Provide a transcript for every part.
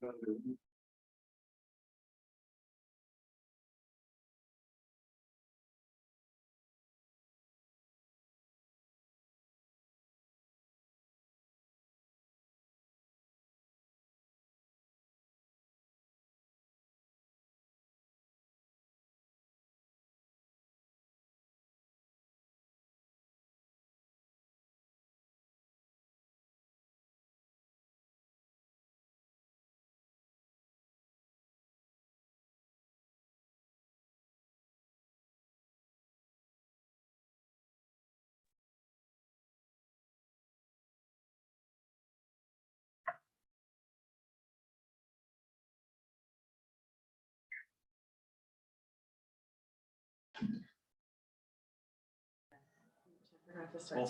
So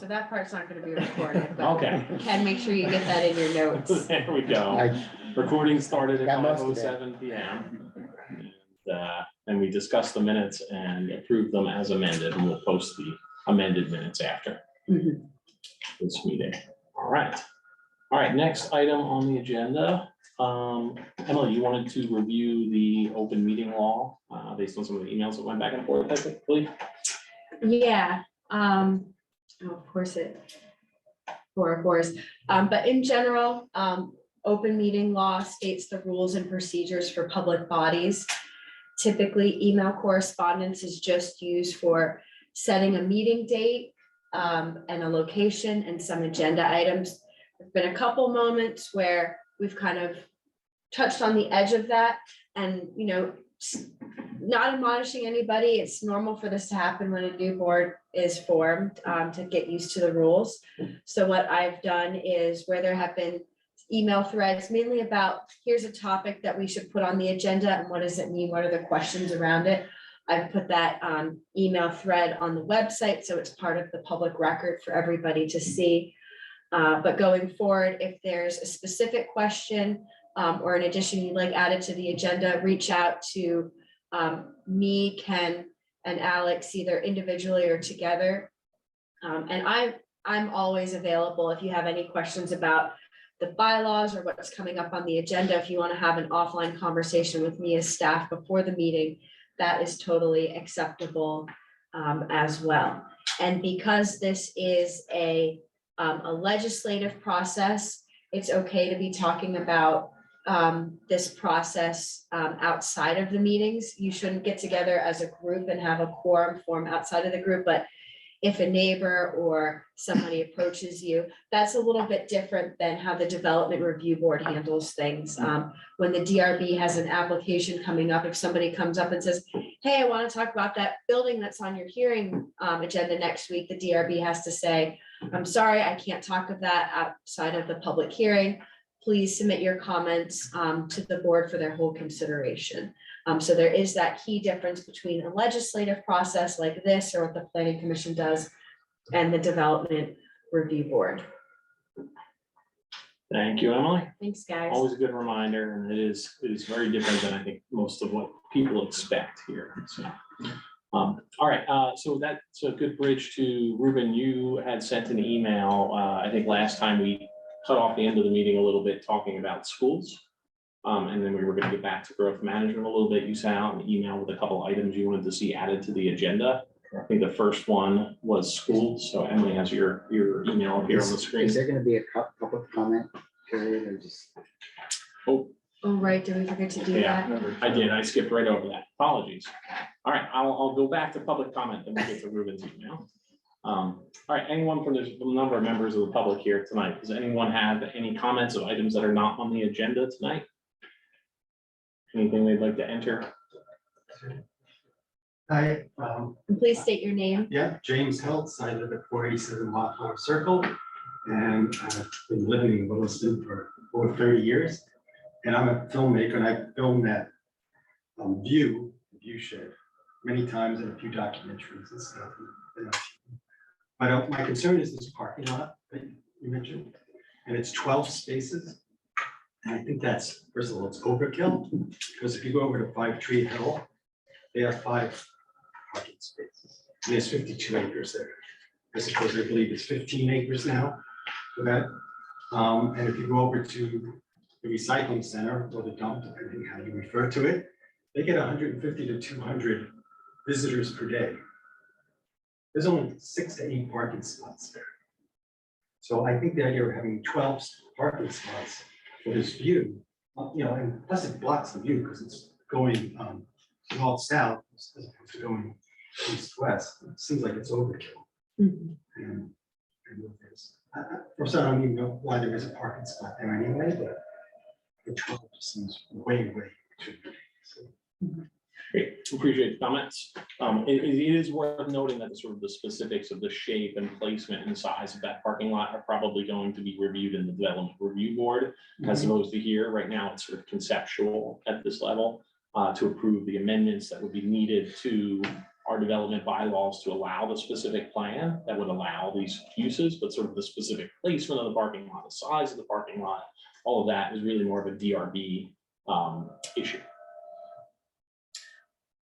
that part's not going to be recorded. But Okay. Ken, make sure you get that in your notes. There we go. Recording started at Got most of it. 5:07 p.m. And we discussed the minutes and approved them as amended, and we'll post the amended minutes after this meeting. All right, next item on the agenda. Emily, you wanted to review the open meeting law based on some of the emails that went back and forth, I believe. Yeah. Of course but in general, open meeting law states the rules and procedures for public bodies. Typically, email correspondence is just used for setting a meeting date and a location and some agenda items. There've been a couple moments where we've kind of touched on the edge of that, and not admonishing anybody. It's normal for this to happen when a new board is formed to get used to the rules. So what I've done is, where there have been email threads mainly about, here's a topic that we should put on the agenda and what does it mean, what are the questions around it, I've put that email thread on the website, so it's part of the public record for everybody to see. But going forward, if there's a specific question or an addition you'd like added to the agenda, reach out to me, Ken, and Alex, either individually or together. And I'm always available if you have any questions about the bylaws or what's coming up on the agenda. If you want to have an offline conversation with me as staff before the meeting, that is totally acceptable as well. And because this is a legislative process, it's okay to be talking about this process outside of the meetings. You shouldn't get together as a group and have a quorum form outside of the group, but if a neighbor or somebody approaches you, that's a little bit different than how the Development Review Board handles things. When the DRB has an application coming up, if somebody comes up and says, hey, I want to talk about that building that's on your hearing agenda next week, the DRB has to say, I'm sorry, I can't talk of that outside of the public hearing. Please submit your comments to the board for their whole consideration. So there is that key difference between a legislative process like this, or what the Planning Commission does, and the Development Review Board. Thank you, Emily. Thanks, guys. Always a good reminder, and it is very different than I think most of what people expect here. So, all right, so that's a good bridge to Ruben. You had sent an email, I think last time we cut off the end of the meeting a little bit talking about schools. And then we were going to get back to growth management a little bit. You sent out an email with a couple items you wanted to see added to the agenda. I think the first one was schools. So Emily has your email up here on the screen. Is there going to be a public comment period or just? Oh, right. Did we forget to do that? I did. I skipped right over that. Apologies. All right. I'll go back to public comment and we'll get to Ruben's email. All right. Anyone from the number of members of the public here tonight? Does anyone have any comments of items that are not on the agenda tonight? Anything they'd like to enter? Hi. And please state your name. Yeah, James Hiltz. I live at 487 Hawthorne Circle, and I've been living in Williston for over 30 years. And I'm a filmmaker, and I filmed that view shed many times in a few documentaries and stuff. But my concern is this parking lot that you mentioned, and it's 12 spaces. And I think that's, first of all, it's overkill, because if you go over to 5 Tree Hill, they have 5 parking spaces. And there's 52 acres there. I suppose I believe it's 15 acres now for that. And if you go over to the recycling center or the dump, depending how you refer to it, they get 150 to 200 visitors per day. There's only 6 to 8 parking spots there. So I think the idea of having 12 parking spots for this view, and plus it blocks the view because it's going north-south as opposed to going east-west. It seems like it's overkill. Mhm. And first, I don't even know why there is a parking spot there anyway, but the 12 seems way too big. So, Great, appreciate the comments. It is worth noting that the sort of the specifics of the shape and placement and size of that parking lot are probably going to be reviewed in the development review board as opposed to here. Right now, it's sort of conceptual at this level to approve the amendments that would be needed to our development bylaws to allow the specific plan that would allow these uses, but sort of the specific placement of the parking lot, the size of the parking lot, all of that is really more of a DRB issue.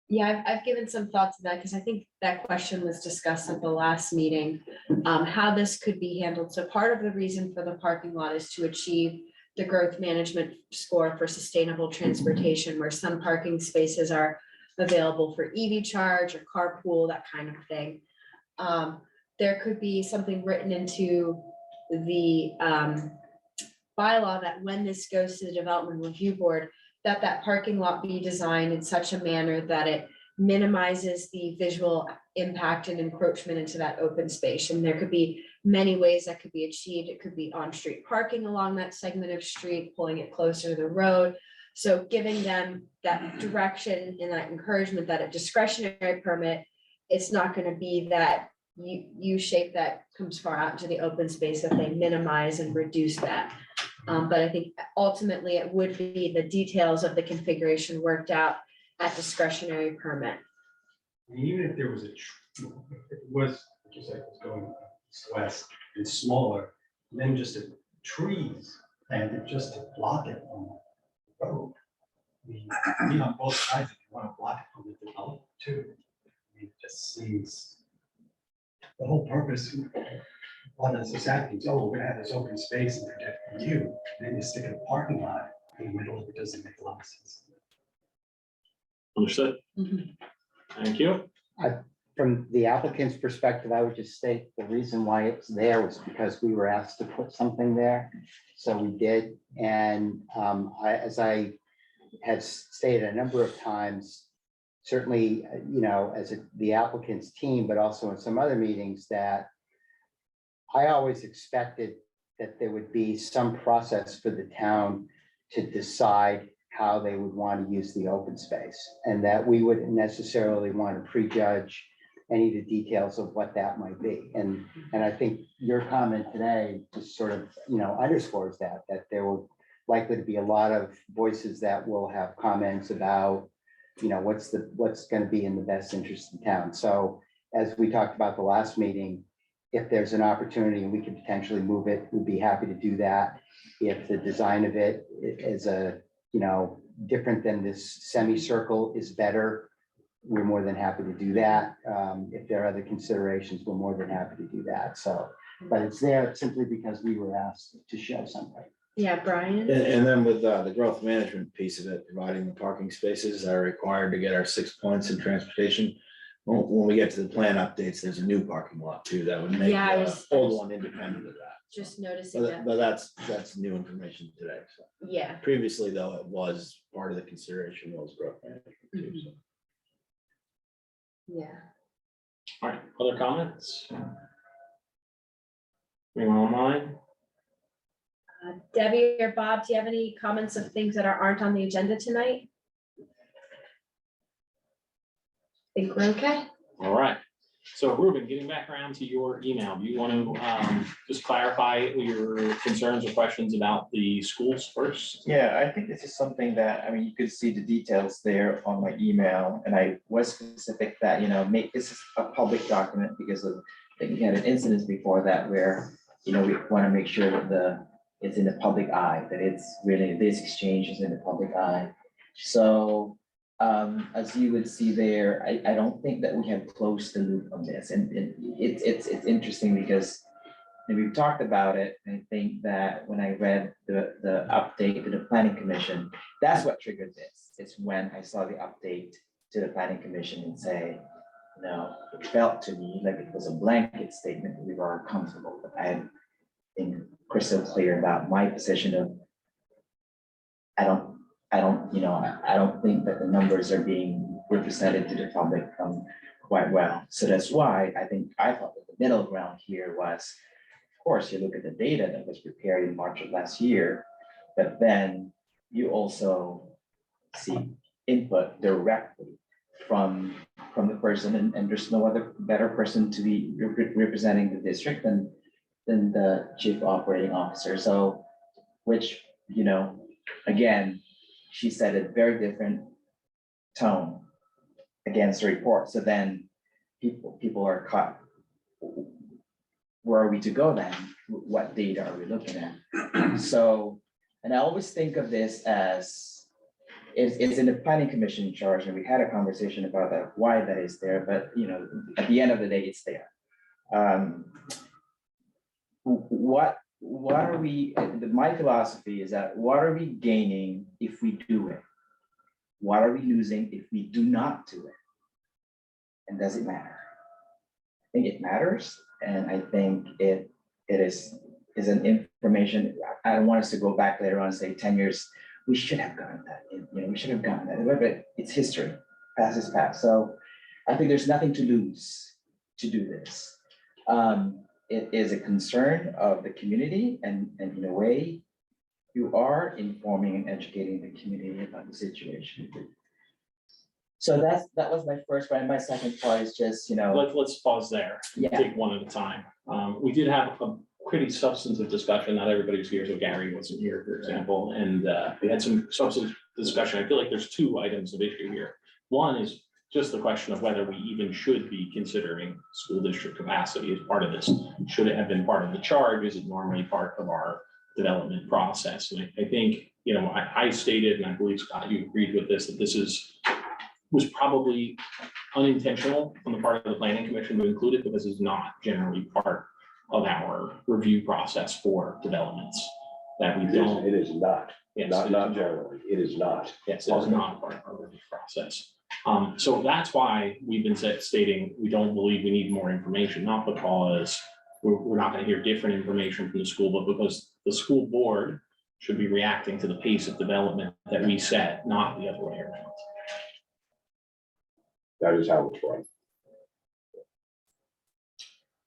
Yeah, I've given some thoughts to that because I think that question was discussed at the last meeting, how this could be handled. So part of the reason for the parking lot is to achieve the growth management score for sustainable transportation, where some parking spaces are available for EV charge or carpool, that kind of thing. There could be something written into the bylaw that when this goes to the development review board, that parking lot be designed in such a manner that it minimizes the visual impact and encroachment into that open space. And there could be many ways that could be achieved. It could be on-street parking along that segment of street, pulling it closer to the road. So giving them that direction and that encouragement that a discretionary permit, it's not going to be that U shape that comes far out into the open space, that they minimize and reduce that. But I think ultimately it would be the details of the configuration worked out at discretionary permit. I mean, even if there was if it was, like you said, it was going east-west and smaller, then just trees planted just to block it from the road. I mean, be on both sides if you want to block it from the development too. I mean, it just seems the whole purpose. One of the societies, oh, we're gonna have this open space and protect the view, and then you stick a parking lot in the middle of it, doesn't make a lot of sense. Understood. Mhm. Thank you. From the applicant's perspective, I would just state the reason why it's there was because we were asked to put something there. So we did. And as I had stated a number of times, certainly, as the applicant's team, but also in some other meetings, that I always expected that there would be some process for the town to decide how they would want to use the open space, and that we wouldn't necessarily want to prejudge any of the details of what that might be. And I think your comment today just sort of, underscores that there will likely to be a lot of voices that will have comments about, what's going to be in the best interest of town. So as we talked about the last meeting, if there's an opportunity and we can potentially move it, we'd be happy to do that. If the design of it is different than this semicircle is better, we're more than happy to do that. If there are other considerations, we're more than happy to do that. So, but it's there simply because we were asked to show something. Yeah, Brian. And then with the growth management piece of it, providing the parking spaces that are required to get our 6 points in transportation. When we get to the plan updates, there's a new parking lot too that would make Yeah, I the was old one independent of that. just noticing But that. but that's new information today. So Yeah. previously, though, it was part of the consideration was growth management too. So. Yeah. All right, other comments? Anyone online? Debbie or Bob, do you have any comments of things that aren't on the agenda tonight? Think we're okay? All right. So Ruben, getting back around to your email, do you want to just clarify your concerns or questions about the schools first? Yeah, I think this is something that, you could see the details there on my email, and I was specific that, make this a public document because of, I think we had an incident before that where, we want to make sure that it's in the public eye, that it's really, this exchange is in the public eye. So, as you would see there, I don't think that we have closed the loop on this, and it's interesting because and we've talked about it, and I think that when I read the update to the planning commission, that's what triggered this. It's when I saw the update to the planning commission and say, no, it felt to me like it was a blanket statement, we were comfortable, but I think crystal clear about my position of, I don't think that the numbers are being represented to the public quite well. So that's why I thought that the middle ground here was, of course, you look at the data that was prepared in March of last year, but then you also see input directly from the person, and there's no other better person to be representing the district than the chief operating officer. So, which, again, she said a very different tone against the report. So then people are caught. Where are we to go then? What data are we looking at? So, and I always think of this as it's in the planning commission charge, and we had a conversation about that, why that is there, but at the end of the day, it's there. What are we, my philosophy is that what are we gaining if we do it? What are we losing if we do not do it? And does it matter? I think it matters, and I think it is an information. I don't want us to go back later on and say 10 years, we should have gotten that, we should have gotten that, but it's history, past is past. So I think there's nothing to lose to do this. It is a concern of the community, and in a way, you are informing and educating the community about the situation. So that was my first part. And my second part is just, Let's pause there. Yeah. Take one at a time. We did have a pretty substantive discussion. Not everybody was here, so Gary wasn't here, for example, and we had some substantive discussion. I feel like there's two items of issue here. One is just the question of whether we even should be considering school district capacity as part of this. Should it have been part of the charge? Is it normally part of our development process? And I think, I stated, and I believe, Scott, you agreed with this, that this was probably unintentional on the part of the planning commission to include it, because it's not generally part of our review process for developments that we don't. It is not, Yes, not generally, it is not. Yes, it is not part of our review process. So that's why we've been stating we don't believe we need more information, not because we're not going to hear different information from the school, but because the school board should be reacting to the pace of development that we set, not the other way around. That is how it's run.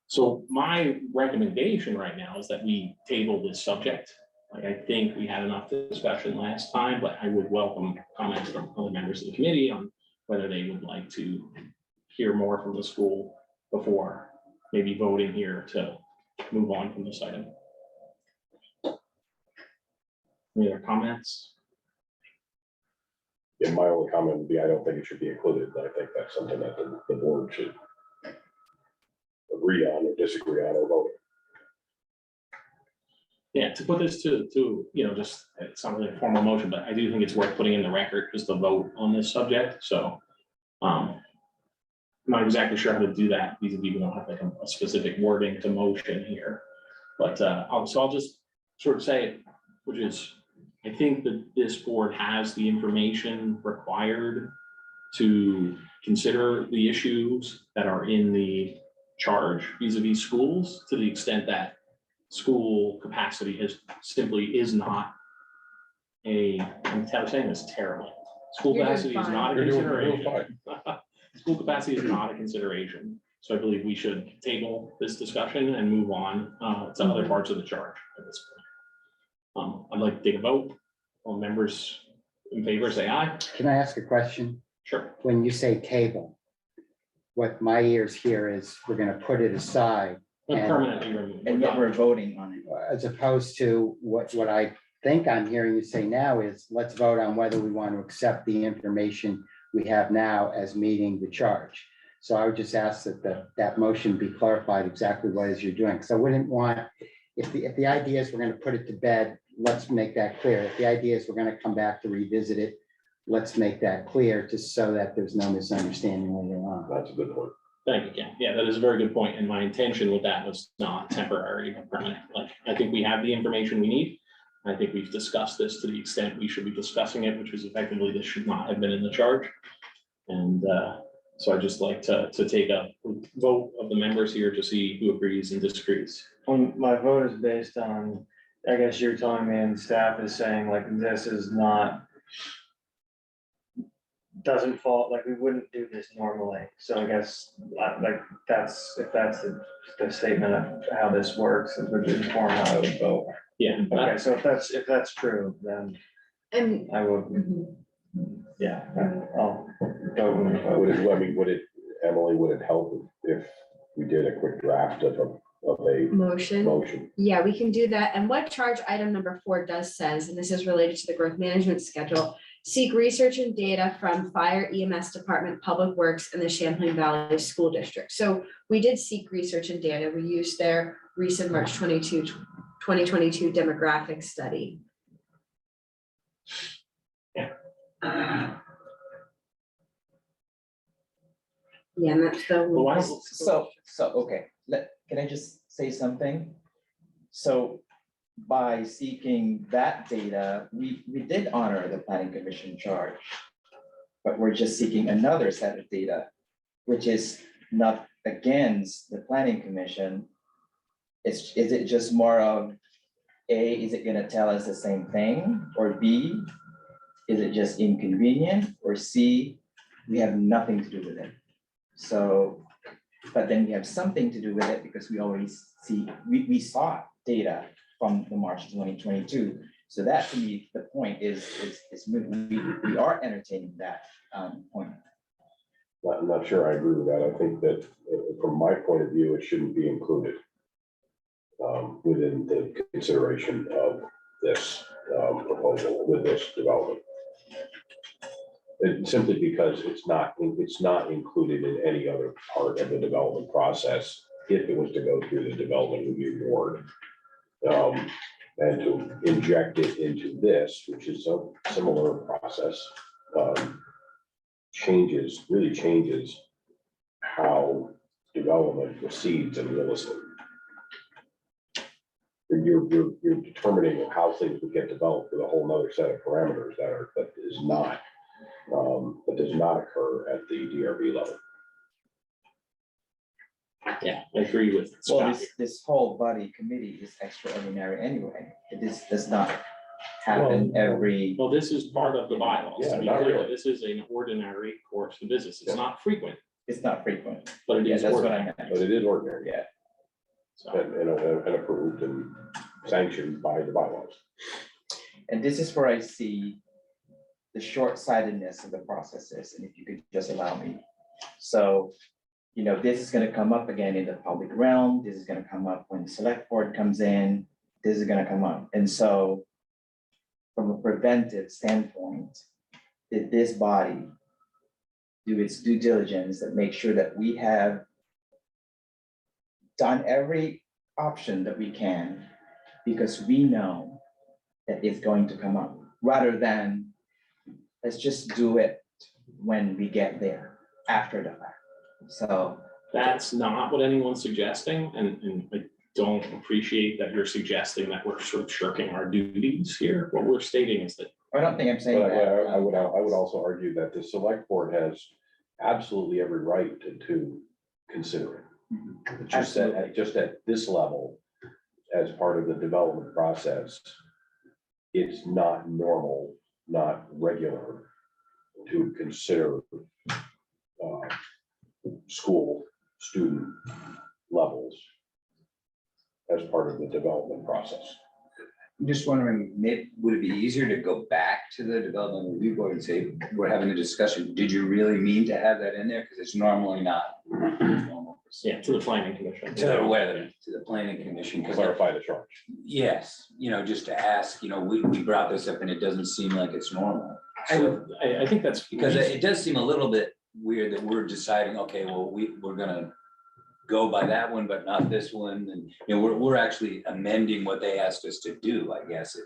So my recommendation right now is that we table this subject. Like, I think we had enough discussion last time, but I would welcome comments from other members of the committee on whether they would like to hear more from the school before maybe voting here to move on from this item. Any other comments? Yeah, my only comment would be, I don't think it should be included. I think that's something that the board should agree on or disagree on or vote. Yeah, to put this to just, it's not really a formal motion, but I do think it's worth putting in the record just the vote on this subject. So I'm not exactly sure how to do that. We don't have like a specific wording to motion here, but I'll just sort of say it, which is, I think that this board has the information required to consider the issues that are in the charge vis-a-vis schools, to the extent that school capacity is not I'm saying this terribly. School You're doing capacity is fine. not a You're doing consideration. School capacity is not a consideration. So I believe we should table this discussion and move on to other parts of the charge at this point. I'd like to take a vote. All members in favor, say aye. Can I ask a question? Sure. When you say table, what my ears hear is we're gonna put it aside, And- Permanently removed. and yet we're voting on it. as opposed to what I think I'm hearing you say now is, let's vote on whether we want to accept the information we have now as meeting the charge. So I would just ask that that motion be clarified exactly what it is you're doing. So I wouldn't want, if the idea is we're going to put it to bed, let's make that clear. If the idea is we're going to come back to revisit it, let's make that clear, just so that there's no misunderstanding later on. That's a good point. Thank you, Ken. Yeah, that is a very good point, and my intention with that was not temporary but permanent. Like, I think we have the information we need. I think we've discussed this to the extent we should be discussing it, which is effectively this should not have been in the charge. And so I'd just like to take a vote of the members here to see who agrees and disagrees. My vote is based on, I guess you're telling me and staff is saying like, this is not, doesn't fall, like, we wouldn't do this normally. So I guess like, that's, if that's the statement of how this works, it would inform how I would vote. Yeah, Okay, so if that's true, then And I would, mhm. yeah, I'll vote. Would it, I mean, would it, Emily, would it help if we did a quick draft of a Motion. motion? Yeah, we can do that. And what charge item number 4 does says, and this is related to the growth management schedule, seek research and data from Fire EMS Department, Public Works, and the Champlain Valley School District. So we did seek research and data. We used their recent March 2022 demographic study. Yeah. Yeah, and that's the. Well, why don't- So, okay, can I just say something? So by seeking that data, we did honor the planning commission charge. But we're just seeking another set of data, which is not against the planning commission. Is it just more of, A, is it gonna tell us the same thing? Or B, is it just inconvenient? Or C, we have nothing to do with it? So, but then we have something to do with it because we always see, we saw data from the March 2022. So that to me, the point is we are entertaining that point. I'm not sure I agree with that. I think that from my point of view, it shouldn't be included within the consideration of this proposal with this development. And simply because it's not included in any other part of the development process, if it was to go through the development review board. And to inject it into this, which is a similar process, really changes how development proceeds in Williston. You're determining how things would get developed with a whole nother set of parameters that does not occur at the DRB level. Yeah, I agree with Well, Scott. this whole body committee is extraordinary anyway. This does not happen every, Well, this is part of the bylaws. Yeah, To be not clear, really. this is an ordinary course of business. It's not frequent, it's not frequent. but it Yeah, is that's what I ordinary. meant. But it is ordinary, Yeah, So, and approved and sanctioned by the bylaws. and this is where I see the short-sightedness of the processes, and if you could just allow me. So, this is gonna come up again in the public realm, this is gonna come up when the select board comes in, this is gonna come up, and so from a preventive standpoint, did this body do its due diligence that make sure that we have done every option that we can, because we know that it's going to come up, rather than let's just do it when we get there, after the fact. So, that's not what anyone's suggesting, and I don't appreciate that you're suggesting that we're sort of shirking our duties here. What we're stating is that I don't think I'm saying But that. I would also argue that the select board has absolutely every right to consider it. Just at this level, as part of the development process, it's not normal, not regular to consider school student levels as part of the development process. I'm just wondering, maybe, would it be easier to go back to the development review board and say, we're having a discussion, did you really mean to have that in there? Because it's normally not. yeah, to the planning commission. To the planning commission, because, Clarify the charge. yes, just to ask, we brought this up and it doesn't seem like it's normal. So, I think that's. because it does seem a little bit weird that we're deciding, okay, well, we're gonna go by that one, but not this one, and we're actually amending what they asked us to do, I guess,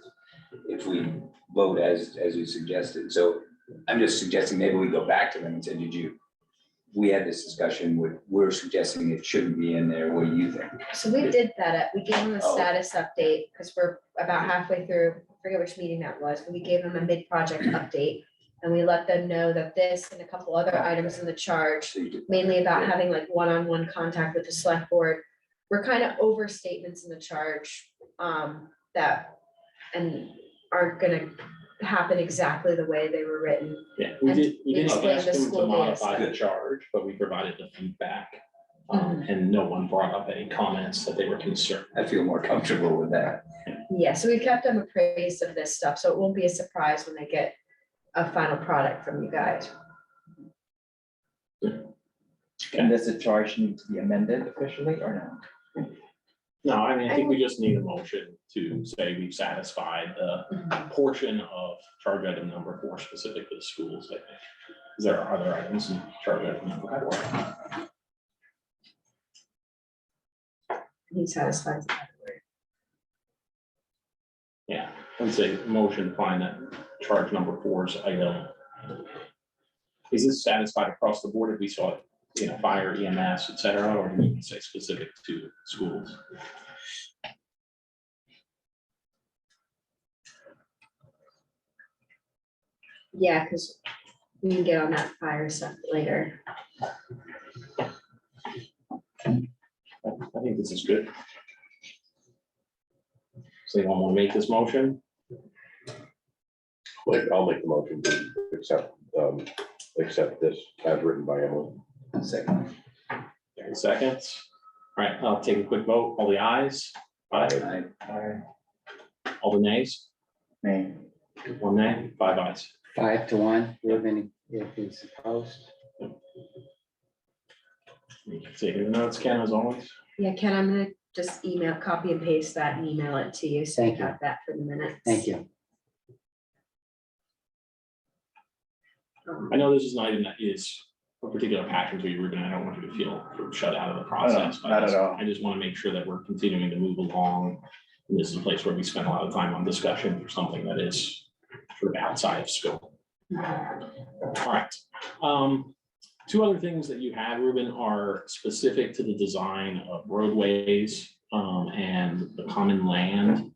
if we vote as you suggested. So I'm just suggesting maybe we go back to them and say, did you we had this discussion, we're suggesting it shouldn't be in there. What do you think? So we did that, we gave them a Oh. status update, because we're about halfway through, I forget which meeting that was, but we gave them a mid-project update. And we let them know that this and a couple other items in the charge, So you did- mainly about having like one-on-one contact with the select board, were kind of overstatements in the charge, that, and aren't gonna happen exactly the way they were written. Yeah, we And didn't explain ask the them school to data modify the stuff. charge, but we provided the feedback. Mhm. And no one brought up any comments that they were concerned. I feel more comfortable with that. Yeah, so we kept them appraised of this stuff, so it won't be a surprise when they get a final product from you guys. And does the charge need to be amended officially or no? No, I mean, I think we just need a motion to say we've satisfied the portion of charge item number 4 specific to the schools, I think. Because there are other items in charge item number 4. He satisfies. Yeah, I'd say motion to find that charge number 4's item. Is this satisfied across the board if we saw it, fire, EMS, et cetera, or do we need to say specific to schools? Yeah, because we can get on that fire stuff later. I think this is good. So you want to make this motion? I'll make the motion to accept this as written by Emily. Second. 30 seconds. All right, I'll take a quick vote. All the ayes? Aye. All the nays? Nay. 1 nay, 5 ayes. 5-1, Ruben, if he's opposed. You can take your notes, Ken, as always. Yeah, Ken, I'm gonna just copy and paste that and email it to you, so you Thank you. have that for the minutes. Thank you. I know this is an item that is a particular passion to you, Ruben. I don't want you to feel sort of shut out of the process. but not at all. I just want to make sure that we're continuing to move along. And this is a place where we spend a lot of time on discussion for something that is sort of outside of scope. All right. 2 other things that you had, Ruben, are specific to the design of roadways and the common land.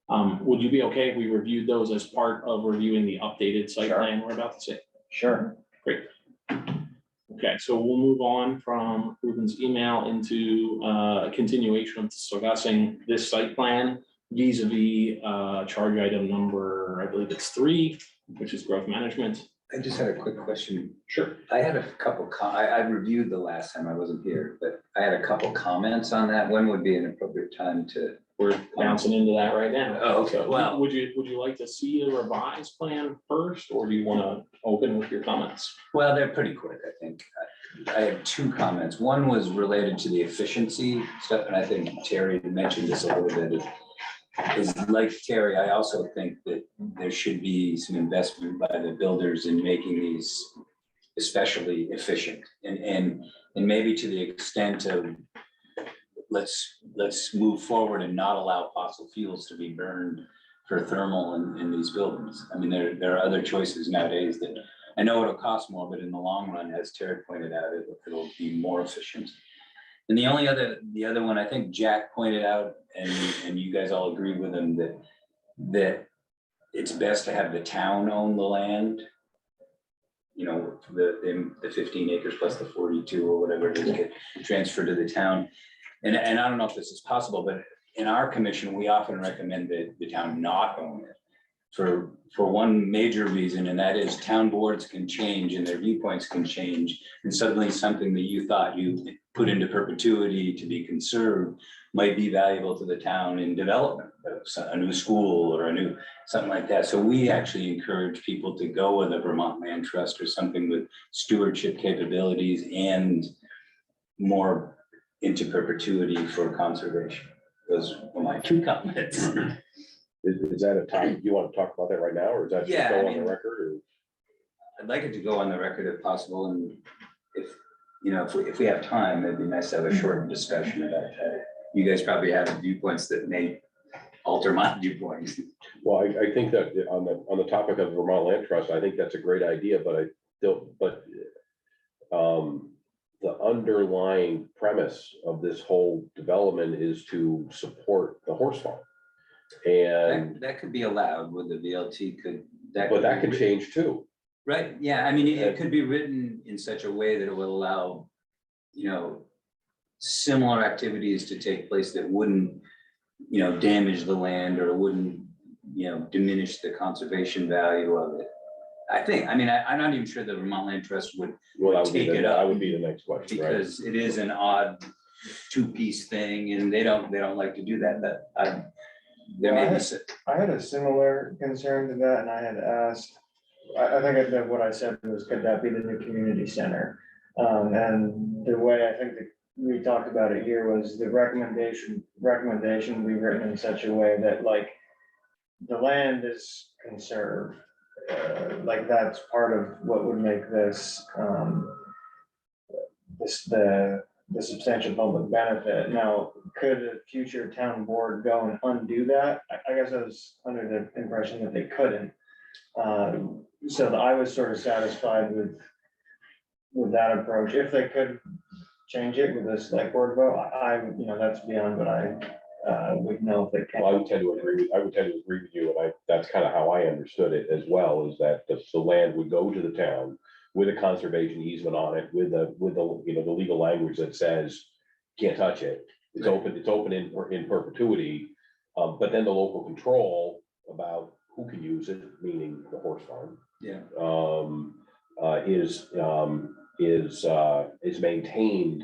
Would you be okay if we reviewed those as part of reviewing the updated site Sure. plan we're about to see? Sure. Great. Okay, so we'll move on from Ruben's email into a continuation of discussing this site plan vis-a-vis charge item number, I believe it's 3, which is growth management. I just had a quick question. Sure. I had a couple, I reviewed the last time I wasn't here, but I had a couple comments on that. When would be an appropriate time to? We're bouncing into that right now. Oh, okay. So, Well- would you like to see the revised plan first, or do you want to open with your comments? Well, they're pretty quick, I think. I have 2 comments. One was related to the efficiency stuff, and I think Terry mentioned this a little bit. Is like Terry, I also think that there should be some investment by the builders in making these especially efficient. And maybe to the extent of let's move forward and not allow fossil fuels to be burned for thermal in these buildings. I mean, there are other choices nowadays that I know it'll cost more, but in the long run, as Terry pointed out, it'll be more efficient. And the other one, I think Jack pointed out, and you guys all agree with him, that it's best to have the town own the land. The 15 acres plus the 42 or whatever it is get transferred to the town. And I don't know if this is possible, but in our commission, we often recommend that the town not own it. For one major reason, and that is town boards can change and their viewpoints can change. And suddenly something that you thought you put into perpetuity to be conserved might be valuable to the town in development, a new school or something like that. So we actually encourage people to go with a Vermont Land Trust or something with stewardship capabilities and more into perpetuity for conservation. Those are my 2 comments. Is that a time, do you want to talk about that right now, or is that just Yeah, go I on mean- the record, I'd like it to go on the record if possible, and if we have time, it'd be nice to have a short discussion about that. You guys probably have viewpoints that may alter my viewpoints. Well, I think that on the topic of Vermont Land Trust, I think that's a great idea, but the underlying premise of this whole development is to support the horse farm. And, That could be allowed with the VLT could. but that could be- change too. Right, yeah, I mean, it could be written in such a way that it will allow, you know, similar activities to take place that wouldn't, you know, damage the land or wouldn't, you know, diminish the conservation value of it. I think, I mean, I'm not even sure the Vermont Land Trust would, Well, that would be Take it that up. would be the next question, right? because it is an odd two-piece thing and they don't like to do that, there may be. I had a similar concern to that, and I had asked, I think that what I said was, could that be the new community center? And the way I think that we talked about it here was the recommendation be written in such a way that like the land is conserved. Like that's part of what would make this, the substantial public benefit. Now, could a future town board go and undo that? I guess I was under the impression that they couldn't. So I was sort of satisfied with that approach. If they could change it with this select board vote, you know, that's beyond what I would know if they can. Well, I would tend to agree with you, and that's kind of how I understood it as well, is that the land would go to the town with a conservation easement on it, with the, you know, the legal language that says, can't touch it. It's open in perpetuity, but then the local control about who can use it, meaning the horse farm. Yeah. Is maintained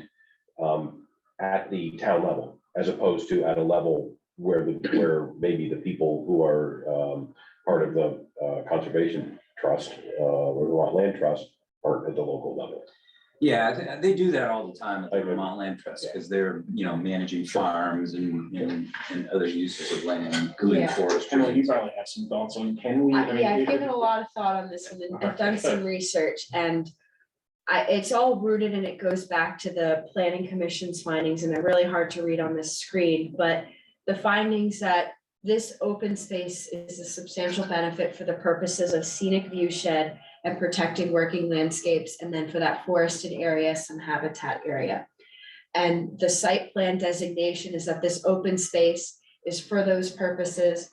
at the town level, as opposed to at a level where maybe the people who are part of the conservation trust or Vermont Land Trust aren't at the local level. Yeah, they do that all the time at the I agree. Vermont Land Trust, because they're, you know, managing farms and other uses of land, including Yeah. forestry. Emily, you probably have some thoughts on, can we? I mean, Yeah, I've given a lot of thought on this one, and I've done some research, and it's all rooted and it goes back to the planning commission's findings, and they're really hard to read on this screen, but the findings that this open space is a substantial benefit for the purposes of scenic view shed and protecting working landscapes, and then for that forested area, some habitat area. And the site plan designation is that this open space is for those purposes.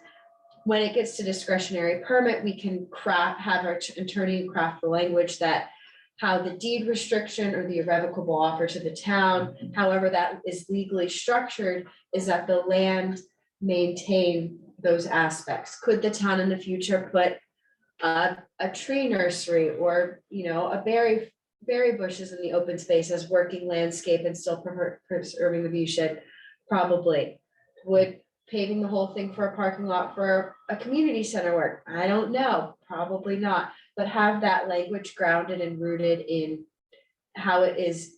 When it gets to discretionary permit, we can have our attorney craft the language that how the deed restriction or the irrevocable offer to the town, however that is legally structured, is that the land maintain those aspects. Could the town in the future put a tree nursery or, you know, a berry bushes in the open space as working landscape and still preserving the view shed? Probably. Would paving the whole thing for a parking lot for a community center work? I don't know, probably not, but have that language grounded and rooted in how it is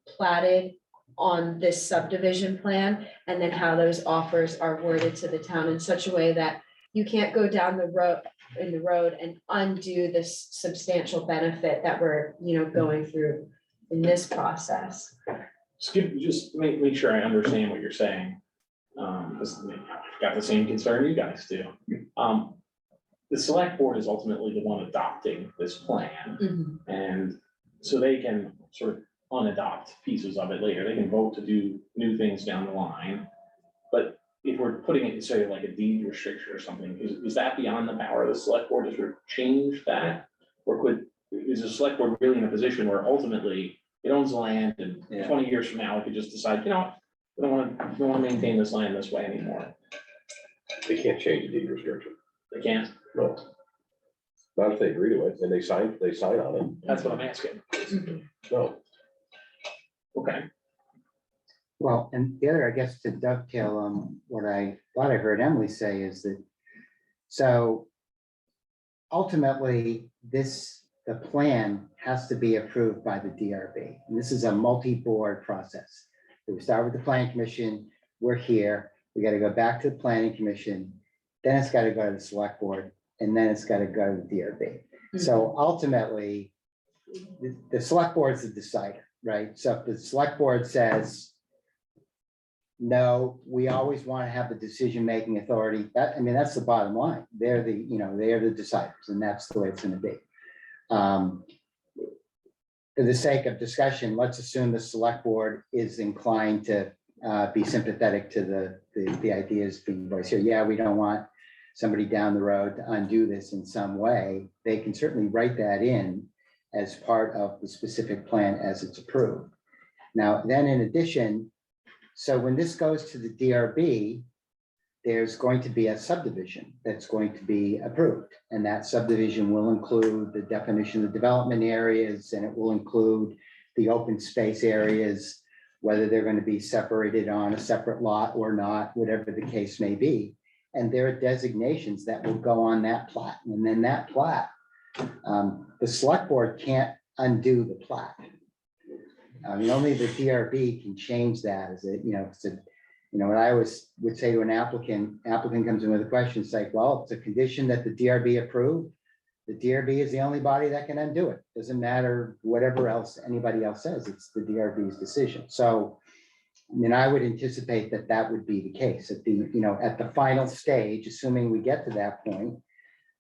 platted on this subdivision plan, and then how those offers are worded to the town in such a way that you can't go down the road and undo this substantial benefit that we're, you know, going through in this process. Just make sure I understand what you're saying. Because I've got the same concern you guys do. The select board is ultimately the one adopting this plan. And so they can sort of unadopt pieces of it later. They can vote to do new things down the line. But if we're putting it, say, like a deed restriction or something, is that beyond the power of the select board to sort of change that? Or is the select board really in a position where ultimately it owns the land and 20 years from now, it could just decide, you know what, we don't want to maintain this land this way anymore? They can't change the deed restriction. They can't. No. Not if they agree to it and they sign on it. That's what I'm asking. No. Okay. Well, and the other, I guess, to dovetail on what I thought I heard Emily say is that, so ultimately, the plan has to be approved by the DRB. And this is a multi-board process. So we start with the planning commission, we're here, we gotta go back to the planning commission, then it's gotta go to the select board, and then it's gotta go to the DRB. So ultimately, the select board is the decider, right? So if the select board says, no, we always want to have the decision-making authority, that's the bottom line. They're the deciders, and that's the way it's gonna be. The for the sake of discussion, let's assume the select board is inclined to be sympathetic to the ideas being voiced here. Yeah, we don't want somebody down the road to undo this in some way. They can certainly write that in as part of the specific plan as it's approved. Now, then in addition, so when this goes to the DRB, there's going to be a subdivision that's going to be approved. And that subdivision will include the definition of development areas, and it will include the open space areas, whether they're going to be separated on a separate lot or not, whatever the case may be. And there are designations that will go on that plat. And then that plat, the select board can't undo the plat. I mean, only the DRB can change that as it, it's a, what I always would say to an applicant comes in with a question, it's like, well, it's a condition that the DRB approved. The DRB is the only body that can undo it. Doesn't matter whatever else anybody else says, it's the DRB's decision. So, I would anticipate that that would be the case at the, at the final stage, assuming we get to that point,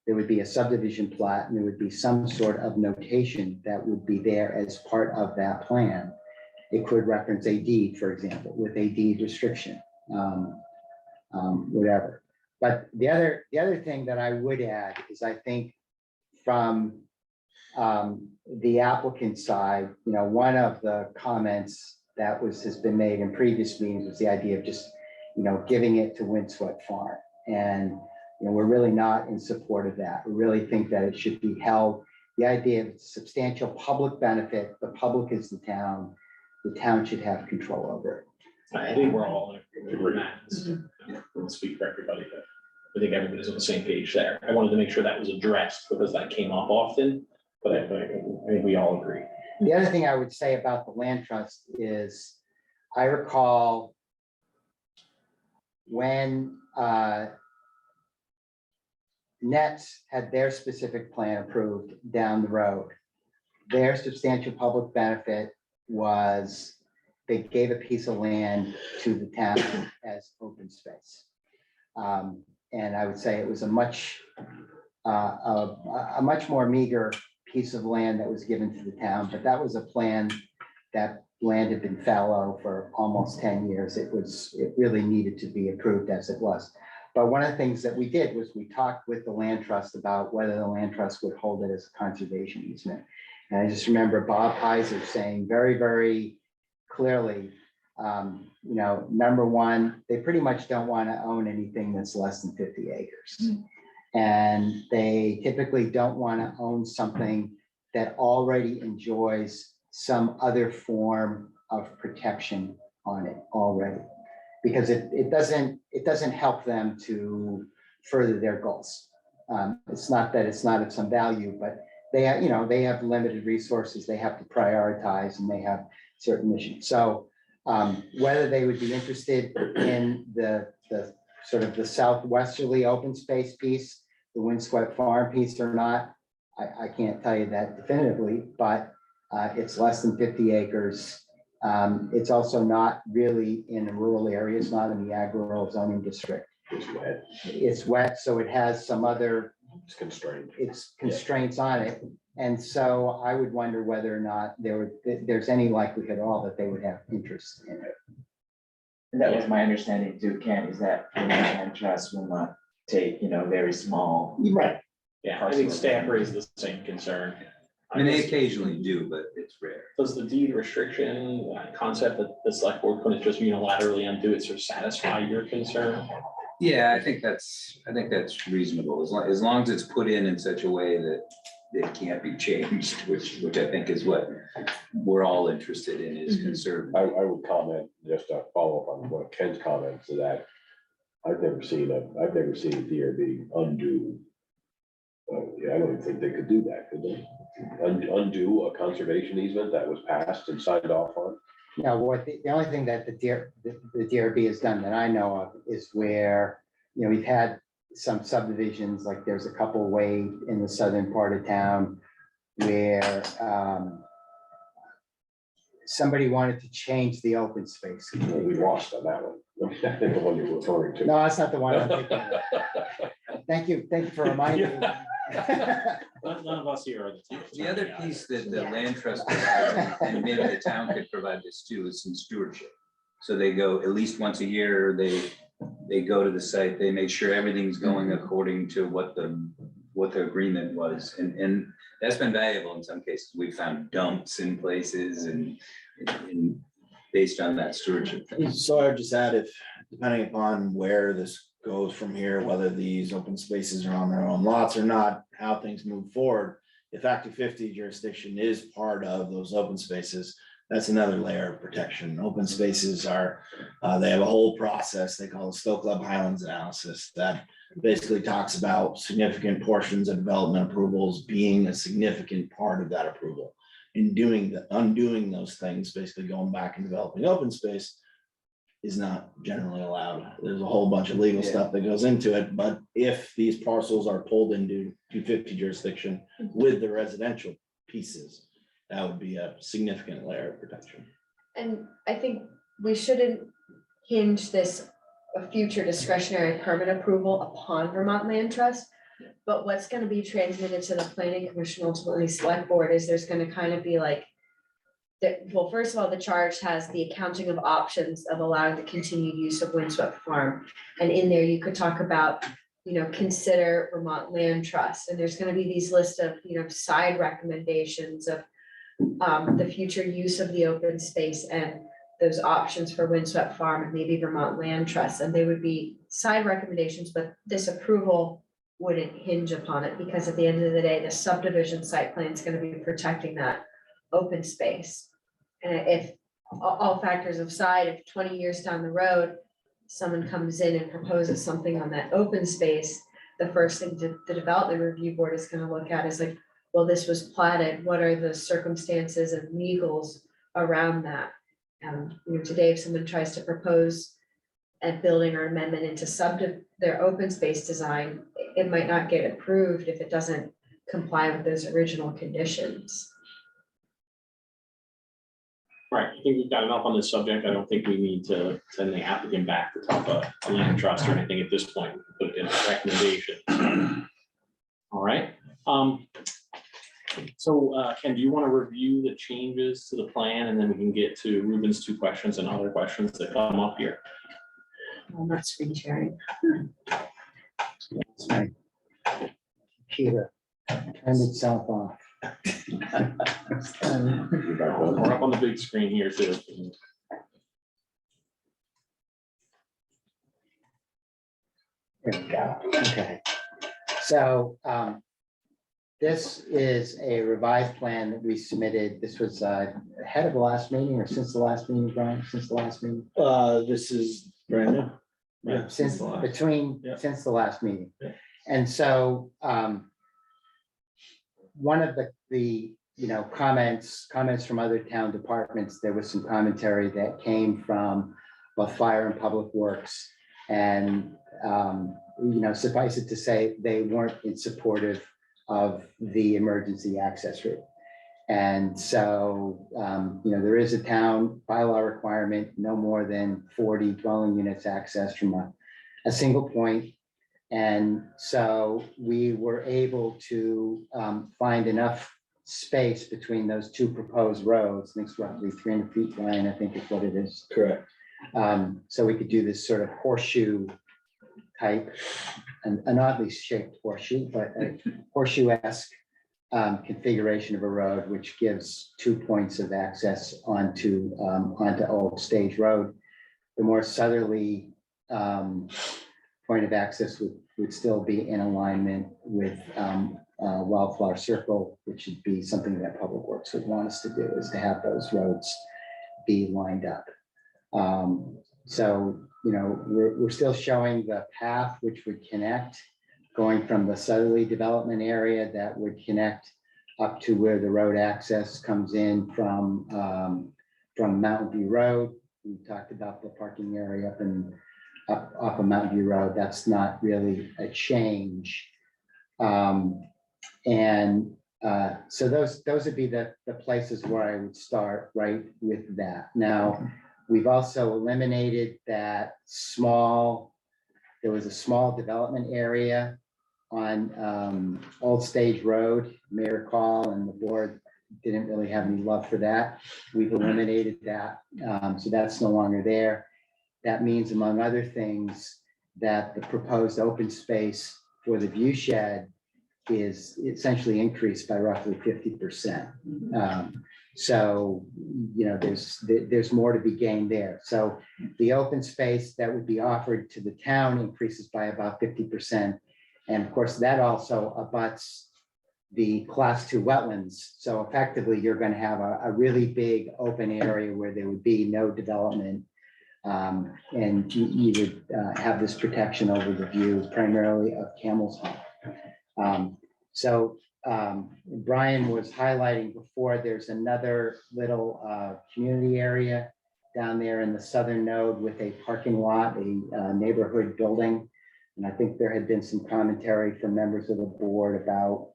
there would be a subdivision plat and there would be some sort of notation that would be there as part of that plan. It could reference a deed, for example, with a deed restriction, whatever. But the other thing that I would add is I think from the applicant side, one of the comments that has been made in previous meetings was the idea of just, giving it to Windswept Farm. And, we're really not in support of that. We really think that it should be held. The idea of substantial public benefit, the public is the town should have control over it. I think we're all in agreement on that. I don't speak for everybody, but I think everybody's on the same page there. I wanted to make sure that was addressed because that came up often, but I think we all agree. The other thing I would say about the land trust is, I recall when Nets had their specific plan approved down the road, their substantial public benefit was they gave a piece of land to the town as open space. And I would say it was a much more meager piece of land that was given to the town, but that was a plan. That land had been fallow for almost 10 years. It really needed to be approved as it was. But one of the things that we did was we talked with the land trust about whether the land trust would hold it as a conservation easement. And I just remember Bob Heiser saying very, very clearly, number one, they pretty much don't want to own anything that's less than 50 acres. And they typically don't want to own something that already enjoys some other form of protection on it already. Because it doesn't help them to further their goals. It's not that it's not of some value, but they have limited resources, they have to prioritize, and they have certain missions. So whether they would be interested in the sort of the southwesterly open space piece, the Windswept Farm piece or not, I can't tell you that definitively, but it's less than 50 acres. It's also not really in a rural area, it's not in the ag-rural zoning district. It's wet, so it has some other constraints on it. And so I would wonder whether or not there's any likelihood at all that they would have interest in it. And that was my understanding too, Ken, is that the land trust will not take, very small. Right. Yeah, I think staff raised the same concern. I mean, they occasionally do, but it's rare. Does the deed restriction concept that the select board couldn't just unilaterally undo it sort of satisfy your concern? Yeah, I think that's reasonable, as long as it's put in such a way that it can't be changed, which I think is what we're all interested in, is conservative. I would comment, just to follow up on one of Ken's comments, to that I've never seen a DRB undo. I don't even think they could do that, could they? Undo a conservation easement that was passed and signed off on? Now, the only thing that the DRB has done that I know of is where, we've had some subdivisions, like there's a couple way in the southern part of town where somebody wanted to change the open space. Well, we lost on that one. I think the one you're referring to. No, that's not the one I'm thinking of. Thank you for reminding me. None of us here are the town. The other attorney piece either. that the Yeah. land trust provides, and maybe the town could provide this too, is some stewardship. So they go at least once a year, they go to the site, they make sure everything's going according to what the agreement was. And that's been valuable in some cases. We found dumps in places and based on that stewardship. So I would just add, if, depending upon where this goes from here, whether these open spaces are on their own lots or not, how things move forward. If Act 250 jurisdiction is part of those open spaces, that's another layer of protection. Open spaces are, they have a whole process they call the Stowe Club Highlands analysis that basically talks about significant portions of development approvals being a significant part of that approval. In undoing those things, basically going back and developing open space is not generally allowed. There's a whole bunch of legal stuff that goes into it, but if these parcels are pulled into 250 jurisdiction with the residential pieces, that would be a significant layer of protection. And I think we shouldn't hinge this, a future discretionary permit approval upon Vermont Land Trust. But what's gonna be transmitted to the planning commission, ultimately select board, is there's gonna kind of be like. That, well, first of all, the charge has the accounting of options of allowing the continued use of Windswept Farm. And in there, you could talk about, consider Vermont Land Trust, and there's gonna be these list of, side recommendations of. The future use of the open space and those options for Windswept Farm and maybe Vermont Land Trust, and they would be side recommendations, but this approval wouldn't hinge upon it, because at the end of the day, the subdivision site plan is gonna be protecting that open space. And if all factors aside, if 20 years down the road, someone comes in and proposes something on that open space, the first thing the development review board is gonna look at is like, well, this was platted, what are the circumstances and legals around that? Today, if someone tries to propose a building or amendment into their open space design, it might not get approved if it doesn't comply with those original conditions. Right, I think we've got enough on this subject. I don't think we need to send the applicant back to talk about a land trust or anything at this point. We can put it in a recommendation. All right. So Ken, do you want to review the changes to the plan, and then we can get to Ruben's 2 questions and other questions that come up here? I'm not screen sharing. It's my computer turned itself off. We're up on the big screen here too. There we go. Okay. So this is a revised plan that we submitted. This was ahead of the last meeting or since the last meeting, Brian, since the last meeting? This is brand new. Yeah, Since the last- since the last meeting. Yeah. And so one of the comments from other town departments, there was some commentary that came from both fire and public works. And suffice it to say, they weren't in supportive of the emergency access route. And so, there is a town bylaw requirement, no more than 40 dwelling units access from a single point. And so we were able to find enough space between those 2 proposed roads. I think it's roughly 300 feet, Brian, I think is what it is. Correct. So we could do this sort of horseshoe type, an oddly shaped horseshoe, but a horseshoe-esque configuration of a road, which gives 2 points of access onto Old Stage Road. The more southerly point of access would still be in alignment with Wildflower Circle, which would be something that Public Works would want us to do, is to have those roads be lined up. So, we're still showing the path which would connect, going from the southerly development area that would connect up to where the road access comes in from Mountain View Road. We talked about the parking area up of Mountain View Road. That's not really a change. So those would be the places where I would start right with that. Now, we've also eliminated that there was a small development area on Old Stage Road, may recall, and the board didn't really have any love for that. We've eliminated that, so that's no longer there. That means, among other things, that the proposed open space for the view shed is essentially increased by roughly 50%. So, you know, there's more to be gained there. So the open space that would be offered to the town increases by about 50%. And of course, that also abuts the class 2 wetlands. So effectively, you're going to have a really big open area where there would be no development. And you would have this protection over the view primarily of Camel's Hump. Brian was highlighting before, there's another little community area down there in the southern node with a parking lot, a neighborhood building. And I think there had been some commentary from members of the board about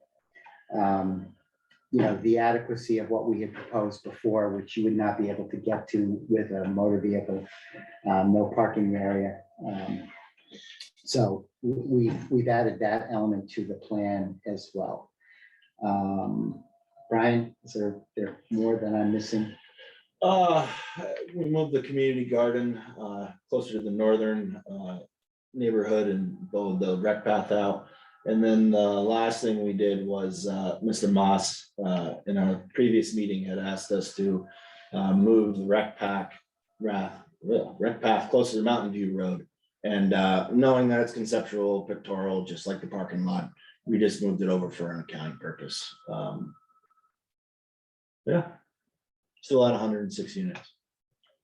you know, the adequacy of what we had proposed before, which you would not be able to get to with a motor vehicle, no parking area. So we've added that element to the plan as well. Brian, is there more that I'm missing? We moved the community garden closer to the northern neighborhood and rolled the rec path out. And then the last thing we did was Mr. Moss in our previous meeting had asked us to move the rec path closer to Mountain View Road. And knowing that it's conceptual, pictorial, just like the parking lot, we just moved it over for an accounting purpose. Yeah, still at 106 units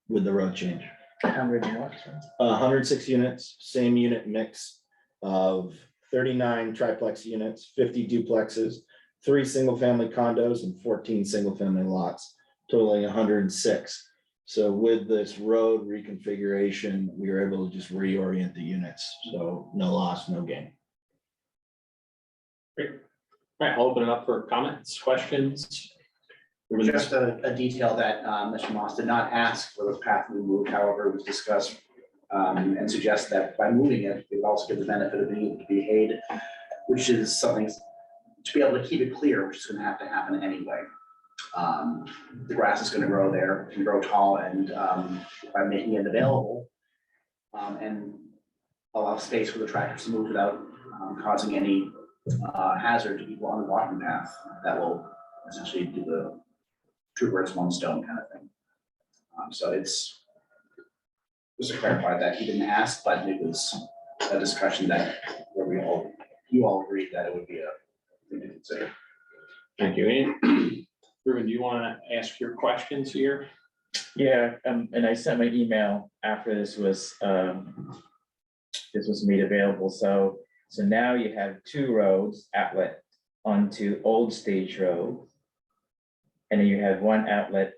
with the road change. 106 units, same unit mix of 39 triplex units, 50 duplexes, 3 single-family condos, and 14 single-family lots, totaling 106. So with this road reconfiguration, we were able to just reorient the units. So no loss, no gain. Great. All right, I'll open it up for comments, questions. Just a detail that Mr. Moss did not ask for the path we moved, however, it was discussed and suggest that by moving it, we also get the benefit of being able to be hayed, which is something to be able to keep it clear, which is going to have to happen anyway. The grass is going to grow there, can grow tall, and by making it available and allow space for the tractors to move without causing any hazard to people on the walking path, that will essentially do the two birds, one stone kind of thing. So it's just to clarify that he didn't ask, but it was a discussion that where you all agreed that it would be a thing to consider. Thank you. And Ruben, do you want to ask your questions here? Yeah, and I sent my email after this was made available. So now you have 2 roads outlet onto Old Stage Road. And then you have 1 outlet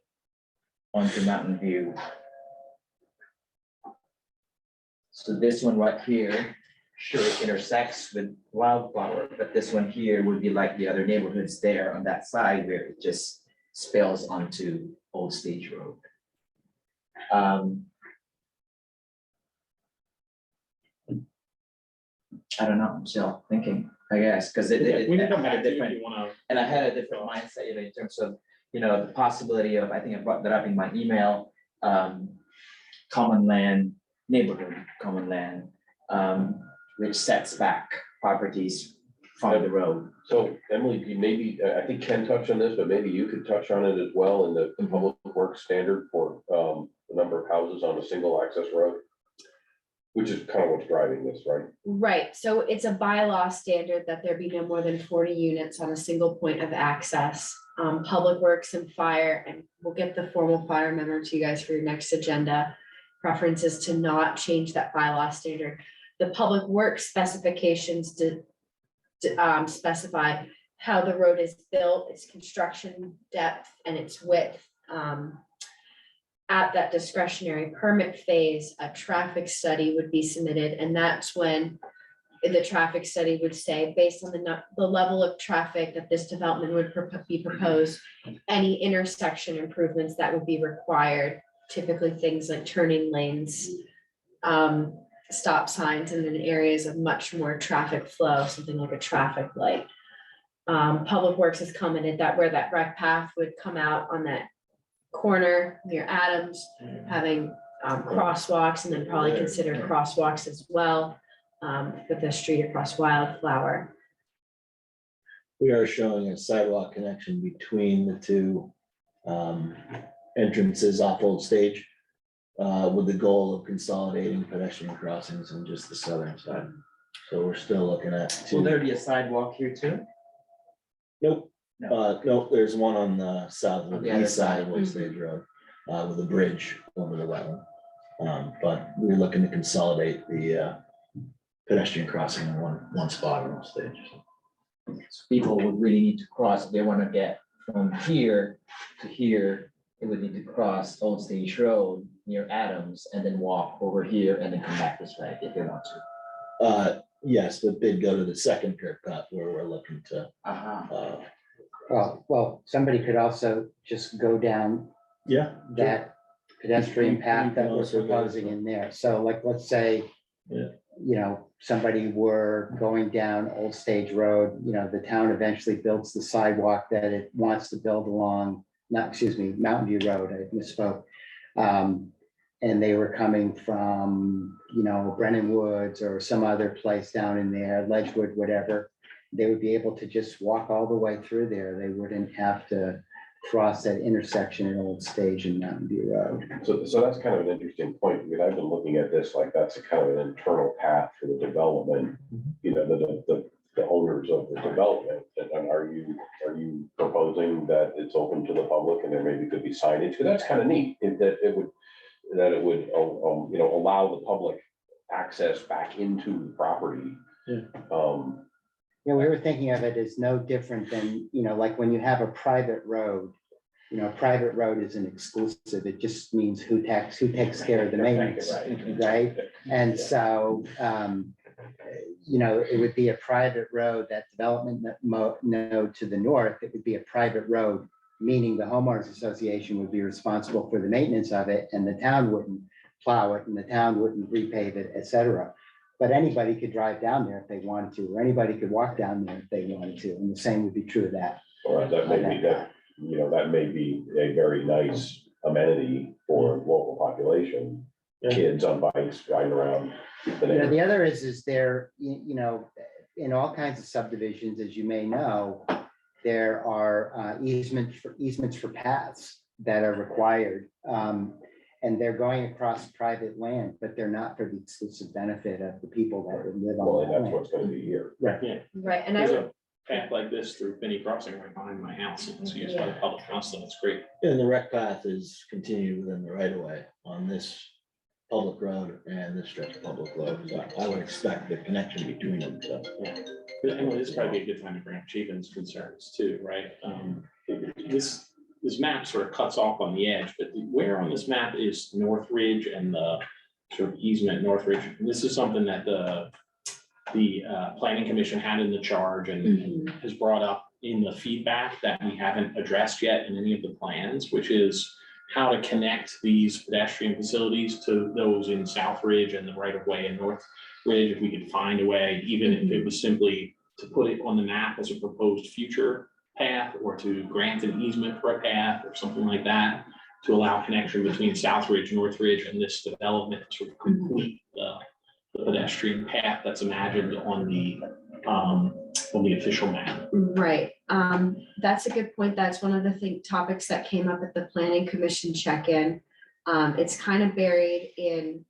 onto Mountain View. So this one right here, sure, it intersects with Wildflower, but this one here would be like the other neighborhoods there on that side where it just spills onto Old Stage Road. I don't know, I'm still thinking, I guess, because We can it come had back a to you if different, you want to. and I had a different mindset, you know, in terms of, you know, the possibility of, I think I brought that up in my email, common land, neighborhood common land, which sets back properties from the road. So Emily, you maybe, I think Ken touched on this, but maybe you could touch on it as well in the public works standard for the number of houses on a single access road, which is kind of what's driving this, right? Right, so it's a bylaw standard that there be no more than 40 units on a single point of access. Public Works and Fire, and we'll get the formal fire memo to you guys for your next agenda. Preference is to not change that bylaw standard. The Public Works specifications specify how the road is built, its construction depth, and its width. At that discretionary permit phase, a traffic study would be submitted, and that's when the traffic study would say, based on the level of traffic that this development would be proposed, any intersection improvements that would be required, typically things like turning lanes. stop signs and in areas of much more traffic flow, something like a traffic light. Public Works has commented that where that rec path would come out on that corner near Adams, having crosswalks, and then probably consider crosswalks as well, for the street across Wildflower. We are showing a sidewalk connection between the two entrances off Old Stage, with the goal of consolidating pedestrian crossings on just the southern side. So we're still looking at Will two. there be a sidewalk here too? Nope, No. nope, there's one on the south, On the the other east side of side. Old Stage Road, with a bridge over the wetland. But we're looking to consolidate the pedestrian crossing in one spot on Old Stage. People would really need to cross, if they want to get from here to here, they would need to cross Old Stage Road near Adams and then walk over here and then come back this way if they want to. Yes, but they'd go to the second curb cut where we're looking to, Uh-huh. Well, somebody could also just go down yeah. that pedestrian You path can that we're also go proposing in there. So like, let's say, Yeah. you know, somebody were going down Old Stage Road, you know, the town eventually builds the sidewalk that it wants to build along, Mountain View Road, I misspoke. And they were coming from, you know, Brennan Woods or some other place down in there, Ledgewood, whatever. They would be able to just walk all the way through there. They wouldn't have to cross that intersection in Old Stage and Mountain View Road. So that's kind of an interesting point, because I've been looking at this like that's a kind of an internal path for the development, you know, the owners of the development. And are you proposing that it's open to the public and there maybe could be signage? Because that's kind of neat, that it would, you know, allow the public access back into the property. Yeah. Yeah, we were thinking of it as no different than, you know, like when you have a private road, you know, private road isn't exclusive. It just means who takes care of the maintenance, right? And so, you know, it would be a private road, that development node to the north, it would be a private road, meaning the homeowners association would be responsible for the maintenance of it, and the town wouldn't plow it, and the town wouldn't repave it, et cetera. But anybody could drive down there if they wanted to, or anybody could walk down there if they wanted to, and the same would be true of that. Or that may be that, you know, that may be a very nice amenity for local population, kids on bikes riding around. You know, the other is there, you know, in all kinds of subdivisions, as you may know, there are easements for paths that are required. And they're going across private land, but they're not for the exclusive benefit of the people that would live Well, on and that that's what's land. gonna be here. Right. Yeah, Right, and I there's would, a path like this through Finney Crossing right behind my house, and it's used by the public council, it's great. And the rec path is continued within the right of way on this public road and this stretch of public road. So I would expect the connection between them to. And this is probably a good time to bring up Chapin's concerns too, right? This map sort of cuts off on the edge, but where on this map is Northridge and the sort of easement Northridge? This is something that the planning commission had in the charge and has brought up in the feedback that we haven't addressed yet in any of the plans, which is how to connect these pedestrian facilities to those in Southridge and the right of way in Northridge. If we could find a way, even if it was simply to put it on the map as a proposed future path, or to grant an easement for a path or something like that, to allow connection between Southridge, Northridge, and this development to sort of complete the pedestrian path that's imagined on the official map. right, that's a good point. That's one of the topics that came up at the planning commission check-in. It's kind of buried in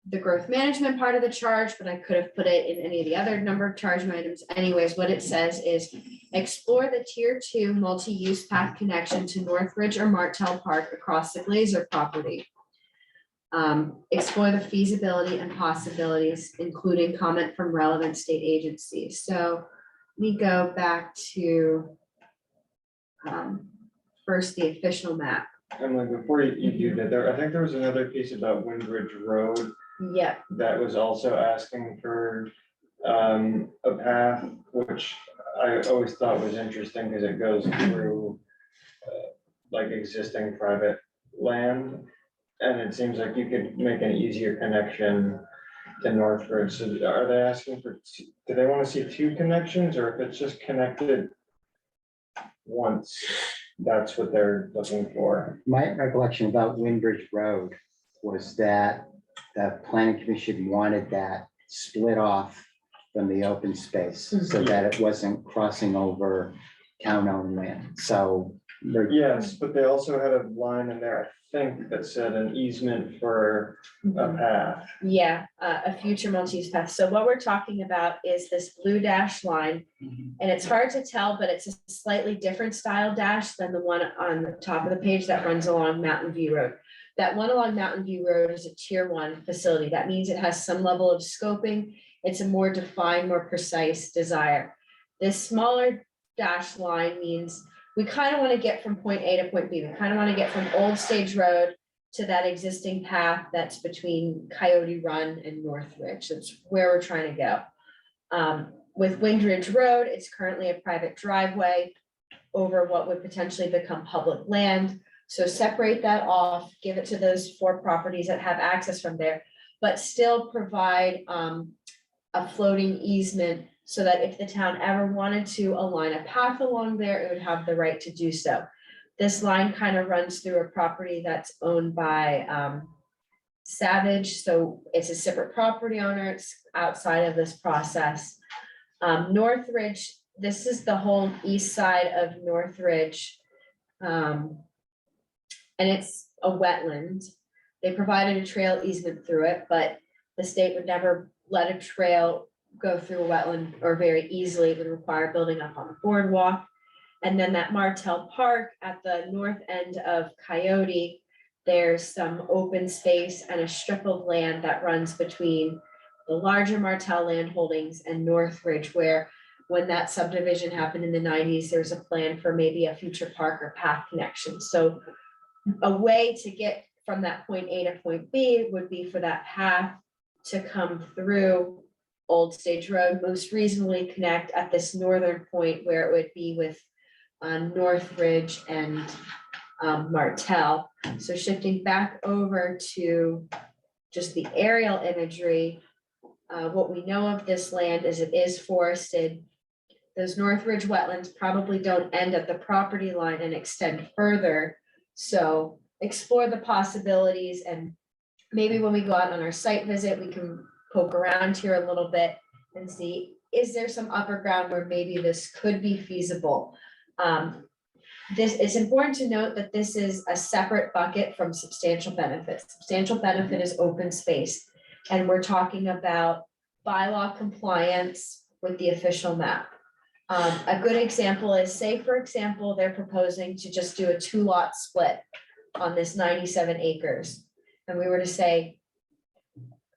the growth management part of the charge, but I could have put it in any of the other number of charge items. Anyways, what it says is explore the tier 2 multi-use path connection to Northridge or Martell Park across the Glaser property. Explore the feasibility and possibilities, including comment from relevant state agencies. So let me go back to first the official map. Emily, before you do that, I think there was another piece about Windridge Road Yeah, that was also asking for a path, which I always thought was interesting because it goes through like existing private land. And it seems like you could make an easier connection to Northridge, so are they asking for, do they wanna see two connections, or if it's just connected once, that's what they're looking for? My recollection about Windbridge Road was that the planning commission wanted that split off from the open space so that it wasn't crossing over town-owned land. So Yes, but they also had a line in there, I think, that said an easement for a path. Yeah, a future multi-use path. So what we're talking about is this blue dash line. And it's hard to tell, but it's a slightly different style dash than the one on the top of the page that runs along Mountain View Road. That one along Mountain View Road is a tier 1 facility. That means it has some level of scoping. It's a more defined, more precise desire. This smaller dash line means we kind of want to get from point A to point B. We kind of want to get from Old Stage Road to that existing path that's between Coyote Run and Northridge. That's where we're trying to go. With Windridge Road, it's currently a private driveway over what would potentially become public land. So separate that off, give it to those 4 properties that have access from there, but still provide a floating easement so that if the town ever wanted to align a path along there, it would have the right to do so. This line kind of runs through a property that's owned by Savage, so it's a separate property owner, it's outside of this process. Northridge, this is the whole east side of Northridge. And it's a wetland. They provided a trail easement through it, but the state would never let a trail go through a wetland or very easily. It would require building up on a boardwalk. And then that Martell Park at the north end of Coyote, there's some open space and a strip of land that runs between the larger Martell land holdings and Northridge, where when that subdivision happened in the 90s, there's a plan for maybe a future park or path connection. So a way to get from that point A to point B would be for that path to come through Old Stage Road, most reasonably connect at this northern point where it would be with Northridge and Martell. So shifting back over to just the aerial imagery, what we know of this land is it is forested. Those Northridge wetlands probably don't end at the property line and extend further. So explore the possibilities, and maybe when we go out on our site visit, we can poke around here a little bit and see, is there some upper ground where maybe this could be feasible? It's important to note that this is a separate bucket from substantial benefits. Substantial benefit is open space, and we're talking about bylaw compliance with the official map. A good example is, say, for example, they're proposing to just do a 2-lot split on this 97 acres. And we were to say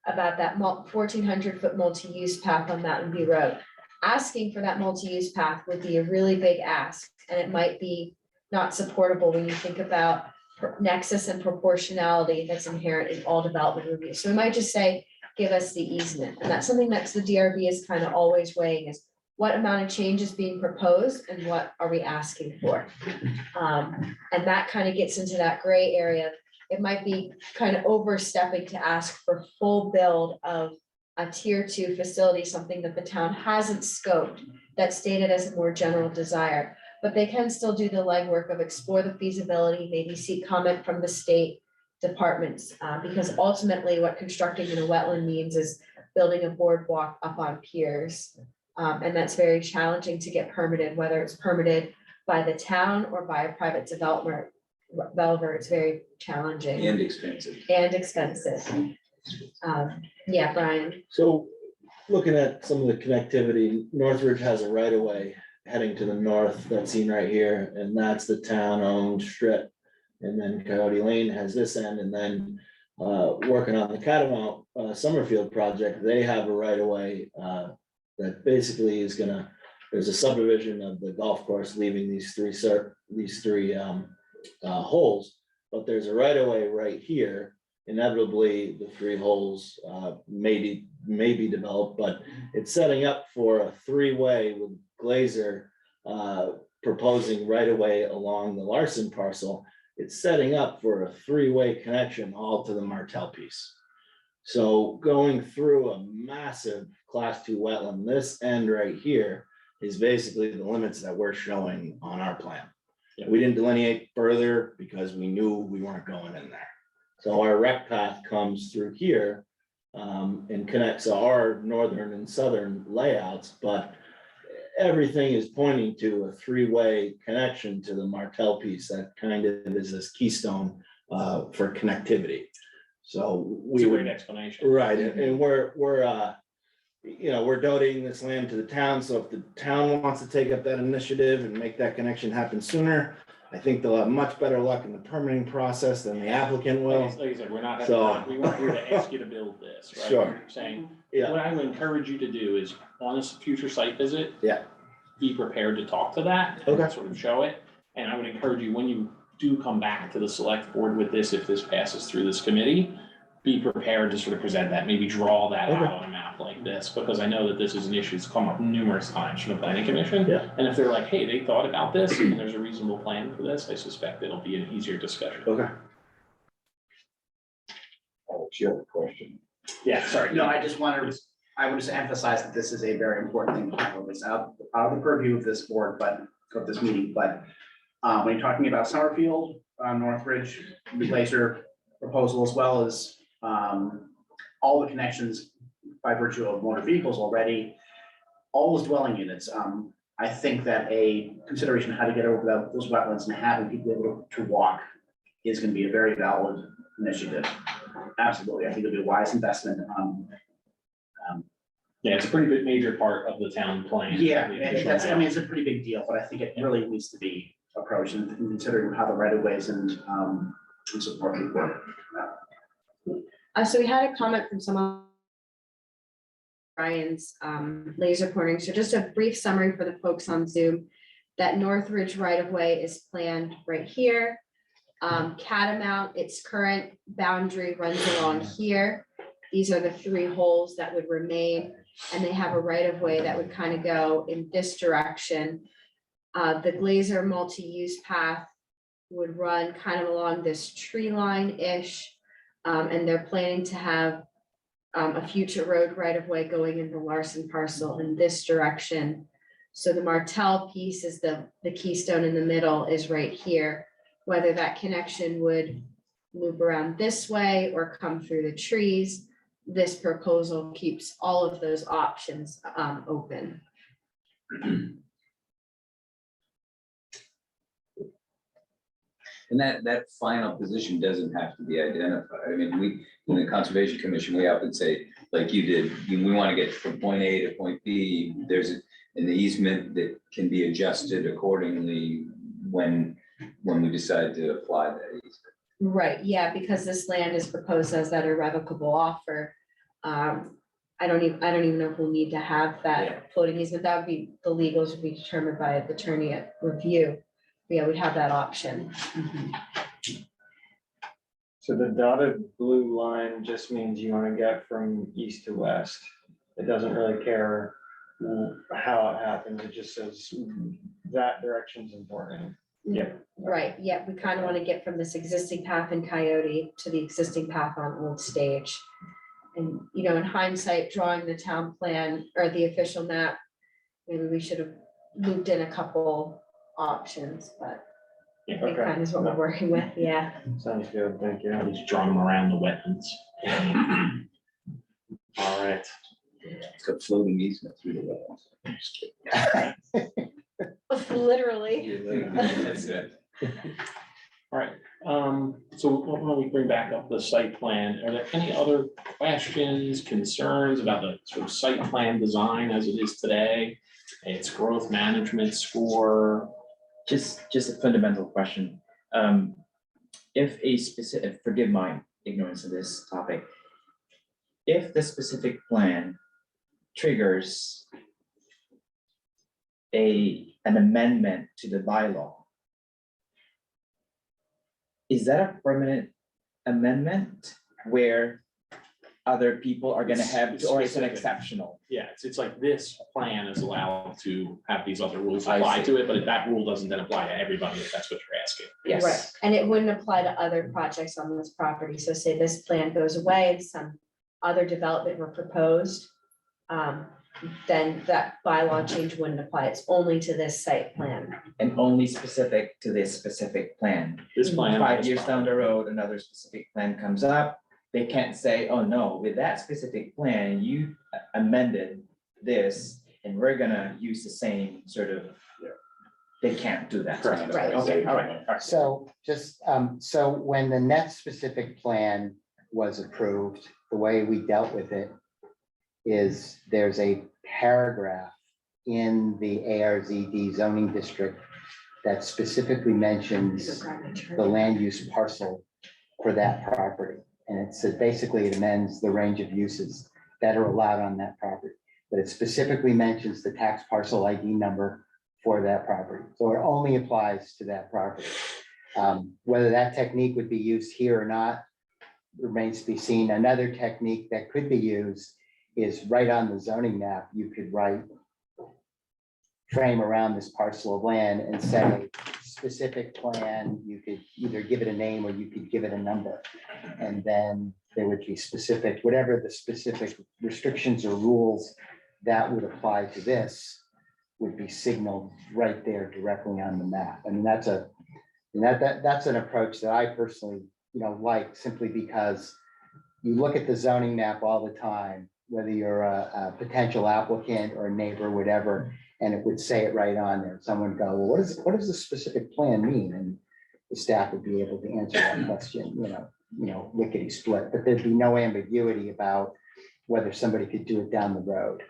about that 1,400-foot multi-use path on Mountain View Road. Asking for that multi-use path would be a really big ask, and it might be not supportable when you think about nexus and proportionality that's inherent in all development reviews. So we might just say, give us the easement. And that's something that the DRB is kind of always weighing, is what amount of change is being proposed and what are we asking for? And that kind of gets into that gray area. It might be kind of overstepping to ask for full build of a tier 2 facility, something that the town hasn't scoped, that's stated as a more general desire. But they can still do the legwork of explore the feasibility, maybe seek comment from the state departments, because ultimately what constructing in a wetland means is building a boardwalk up on piers. And that's very challenging to get permitted, whether it's permitted by the town or by a private developer. It's very challenging. And expensive. And expensive. Yeah, Brian. So looking at some of the connectivity, Northridge has a right of way heading to the north that's seen right here, and that's the town-owned strip. And then Coyote Lane has this end, and then working on the Catamount Summerfield project, they have a right of way that basically is gonna, there's a subdivision of the golf course leaving these three holes, but there's a right of way right here. Inevitably, the 3 holes may be developed, but it's setting up for a 3-way with Glaser proposing right of way along the Larson parcel. It's setting up for a 3-way connection all to the Martell piece. So going through a massive class 2 wetland, this end right here is basically the limits that we're showing on our plan. Yeah. We didn't delineate further because we knew we weren't going in there. So our rec path comes through here and connects our northern and southern layouts, but everything is pointing to a 3-way connection to the Martell piece that kind of is this keystone for connectivity. So It's we a would, great explanation. right, and we're you know, we're donating this land to the town, so if the town wants to take up that initiative and make that connection happen sooner, I think they'll have much better luck in the permitting process than the applicant will. Like I said, we're not, So- we weren't here to ask you to build this, right? Sure. We're saying, Yeah, what I would encourage you to do is on this future site visit. Yeah. Be prepared to talk to that. Okay. And sort of show it, and I would encourage you, when you do come back to the select board with this, if this passes through this committee, be prepared to sort of present that, maybe draw that out Okay. on a map like this, because I know that this is an issue that's come up numerous times from the planning commission. Yeah. And if they're like, hey, they thought about this, and there's a reasonable plan for this, I suspect it'll be an easier discussion. okay. Alex, you have a question? Yeah, sorry. No, I just wanted, I would just emphasize that this is a very important thing to handle. It's out of the purview of this board, but of this meeting, but when you're talking about Summerfield, Northridge, the Glaser proposal, as well as all the connections by virtue of motor vehicles already, all those dwelling units, I think that a consideration of how to get over those wetlands and having people able to walk is going to be a very valid initiative. Absolutely, I think it'll be a wise investment. Yeah, it's a pretty big major part of the town plan. Yeah, The and additional that's, I mean, map. it's a pretty big deal, but I think it really needs to be approached and considering how the right of ways and so forth work. So we had a comment from someone. Brian's laser pointing. So just a brief summary for the folks on Zoom. That Northridge right of way is planned right here. Catamount, its current boundary runs along here. These are the 3 holes that would remain, and they have a right of way that would kind of go in this direction. The Glaser multi-use path would run kind of along this tree line-ish. And they're planning to have a future road right of way going in the Larson parcel in this direction. So the Martell piece is the keystone in the middle is right here. Whether that connection would loop around this way or come through the trees, this proposal keeps all of those options open. And that final position doesn't have to be identified. I mean, we, in the Conservation Commission, we often say, like you did, we want to get from point A to point B. There's an easement that can be adjusted accordingly when we decide to apply that easement. Right, yeah, because this land is proposed as that irrevocable offer. I don't even know if we'll need to have Yeah. that floating easement. That would be, the legals would be determined by the attorney at review. Yeah, we'd have that option. So the dotted blue line just means you want to get from east to west. It doesn't really care how it happens. It just says that direction's important. Yep. Right, yeah, we kind of want to get from this existing path in Coyote to the existing path on Old Stage. And, you know, in hindsight, drawing the town plan or the official map, maybe we should have looped in a couple options, but I think Okay. kind of is what we're working with, yeah. Sounds good, thank you. Just drawn them around the wetlands. All right. It's a floating easement through the wetlands. Literally. That's it. All right, so why don't we bring back up the site plan? Are there any other questions, concerns about the sort of site plan design as it is today? Its growth management score? Just a fundamental question. If a specific, forgive my ignorance of this topic. If the specific plan triggers an amendment to the bylaw, is that a permanent amendment where other people are gonna have, It's or it's an specific. exceptional? Yeah, it's like this plan is allowed to have these other rules I apply see. to it, but that rule doesn't then apply to everybody, if that's what you're asking. Yes. Right, and it wouldn't apply to other projects on this property, so say this plan goes away and some other development were proposed, then that bylaw change wouldn't apply. It's only to this site plan. And only specific to this specific plan. This plan. 5 years down the road, another specific plan comes up, they can't say, oh no, with that specific plan, you amended this, and we're gonna use the same sort of. They can't do that. Correct. Right. Okay, all right. So just, so when the next specific plan was approved, the way we dealt with it is there's a paragraph in the ARZD zoning district that specifically mentions the land use parcel for that property. And it says, basically it amends the range of uses that are allowed on that property. But it specifically mentions the tax parcel ID number for that property. So it only applies to that property. Whether that technique would be used here or not remains to be seen. Another technique that could be used is right on the zoning map, you could write frame around this parcel of land and say specific plan, you could either give it a name or you could give it a number. And then there would be specific, whatever the specific restrictions or rules that would apply to this would be signaled right there directly on the map. I mean, that's an approach that I personally, like, simply because you look at the zoning map all the time, whether you're a potential applicant or a neighbor, whatever, and it would say it right on there. Someone would go, well, what does the specific plan mean? And the staff would be able to answer that question, lickety split, but there'd be no ambiguity about whether somebody could do it down the road.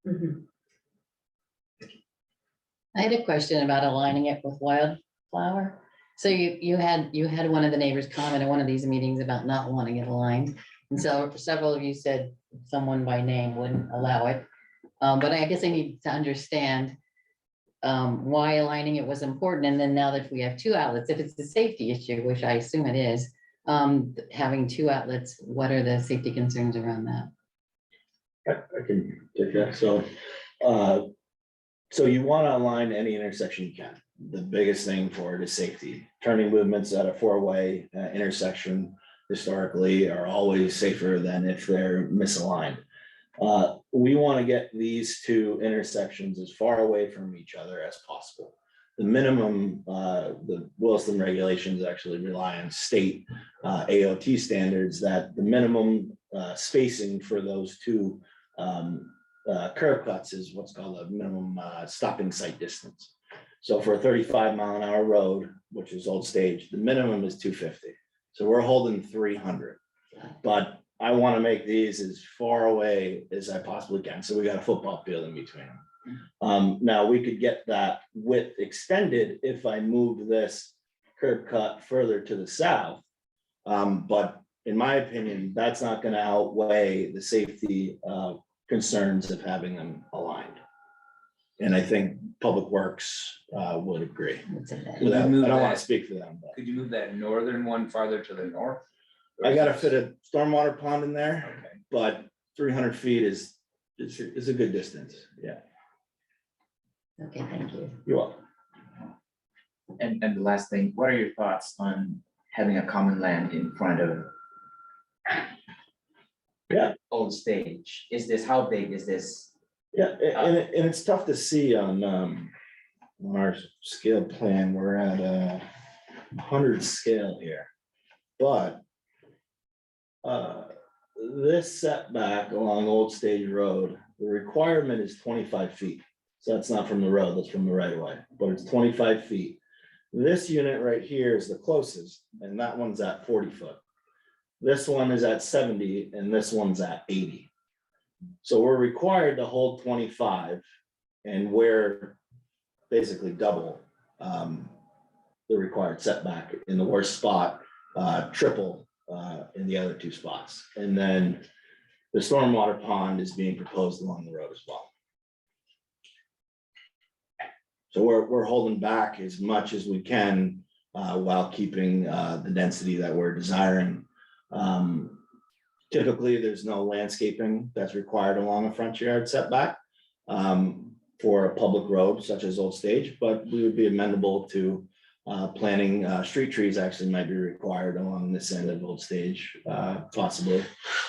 Mhm. I had a question about aligning it with wildflower. So you had one of the neighbors comment at one of these meetings about not wanting it aligned. And so several of you said someone by name wouldn't allow it. But I guess I need to understand why aligning it was important. And then now that we have two outlets, if it's a safety issue, which I assume it is, having two outlets, what are the safety concerns around that? I can take that. So you want to align any intersection you can. The biggest thing for it is safety. Turning movements at a four-way intersection historically are always safer than if they're misaligned. We want to get these two intersections as far away from each other as possible. The minimum, the Williston regulations actually rely on state AOT standards that the minimum spacing for those two curb cuts is what's called a minimum stopping sight distance. So for a 35-mile-an-hour road, which is old stage, the minimum is 250. So we're holding 300. But I want to make these as far away as I possibly can. So we got a football field in between them. Now we could get that width extended if I moved this curb cut further to the south. But in my opinion, that's not going to outweigh the safety concerns of having them aligned. And I think Public Works would agree. What's Without- I move don't want that? to speak for them, but Could you move that northern one farther to the north? I gotta fit a stormwater pond in there, Okay. but 300 feet is a good distance. Yeah, Okay, thank you. you're welcome. And the last thing, what are your thoughts on having a common land in front of? Yeah. Old stage? How big is this? Yeah, and it's tough to see on our scale plan. We're at 100 scale here, but this setback along Old Stage Road, the requirement is 25 feet. So that's not from the road, that's from the right of way, but it's 25 feet. This unit right here is the closest, and that one's at 40 foot. This one is at 70 and this one's at 80. So we're required to hold 25 and we're basically double the required setback in the worst spot, triple in the other two spots. And then the stormwater pond is being proposed along the road as well. So we're holding back as much as we can while keeping the density that we're desiring. Typically, there's no landscaping that's required along a front yard setback for a public road such as Old Stage, but we would be amenable to Planting street trees actually might be required along this end of Old Stage, possibly.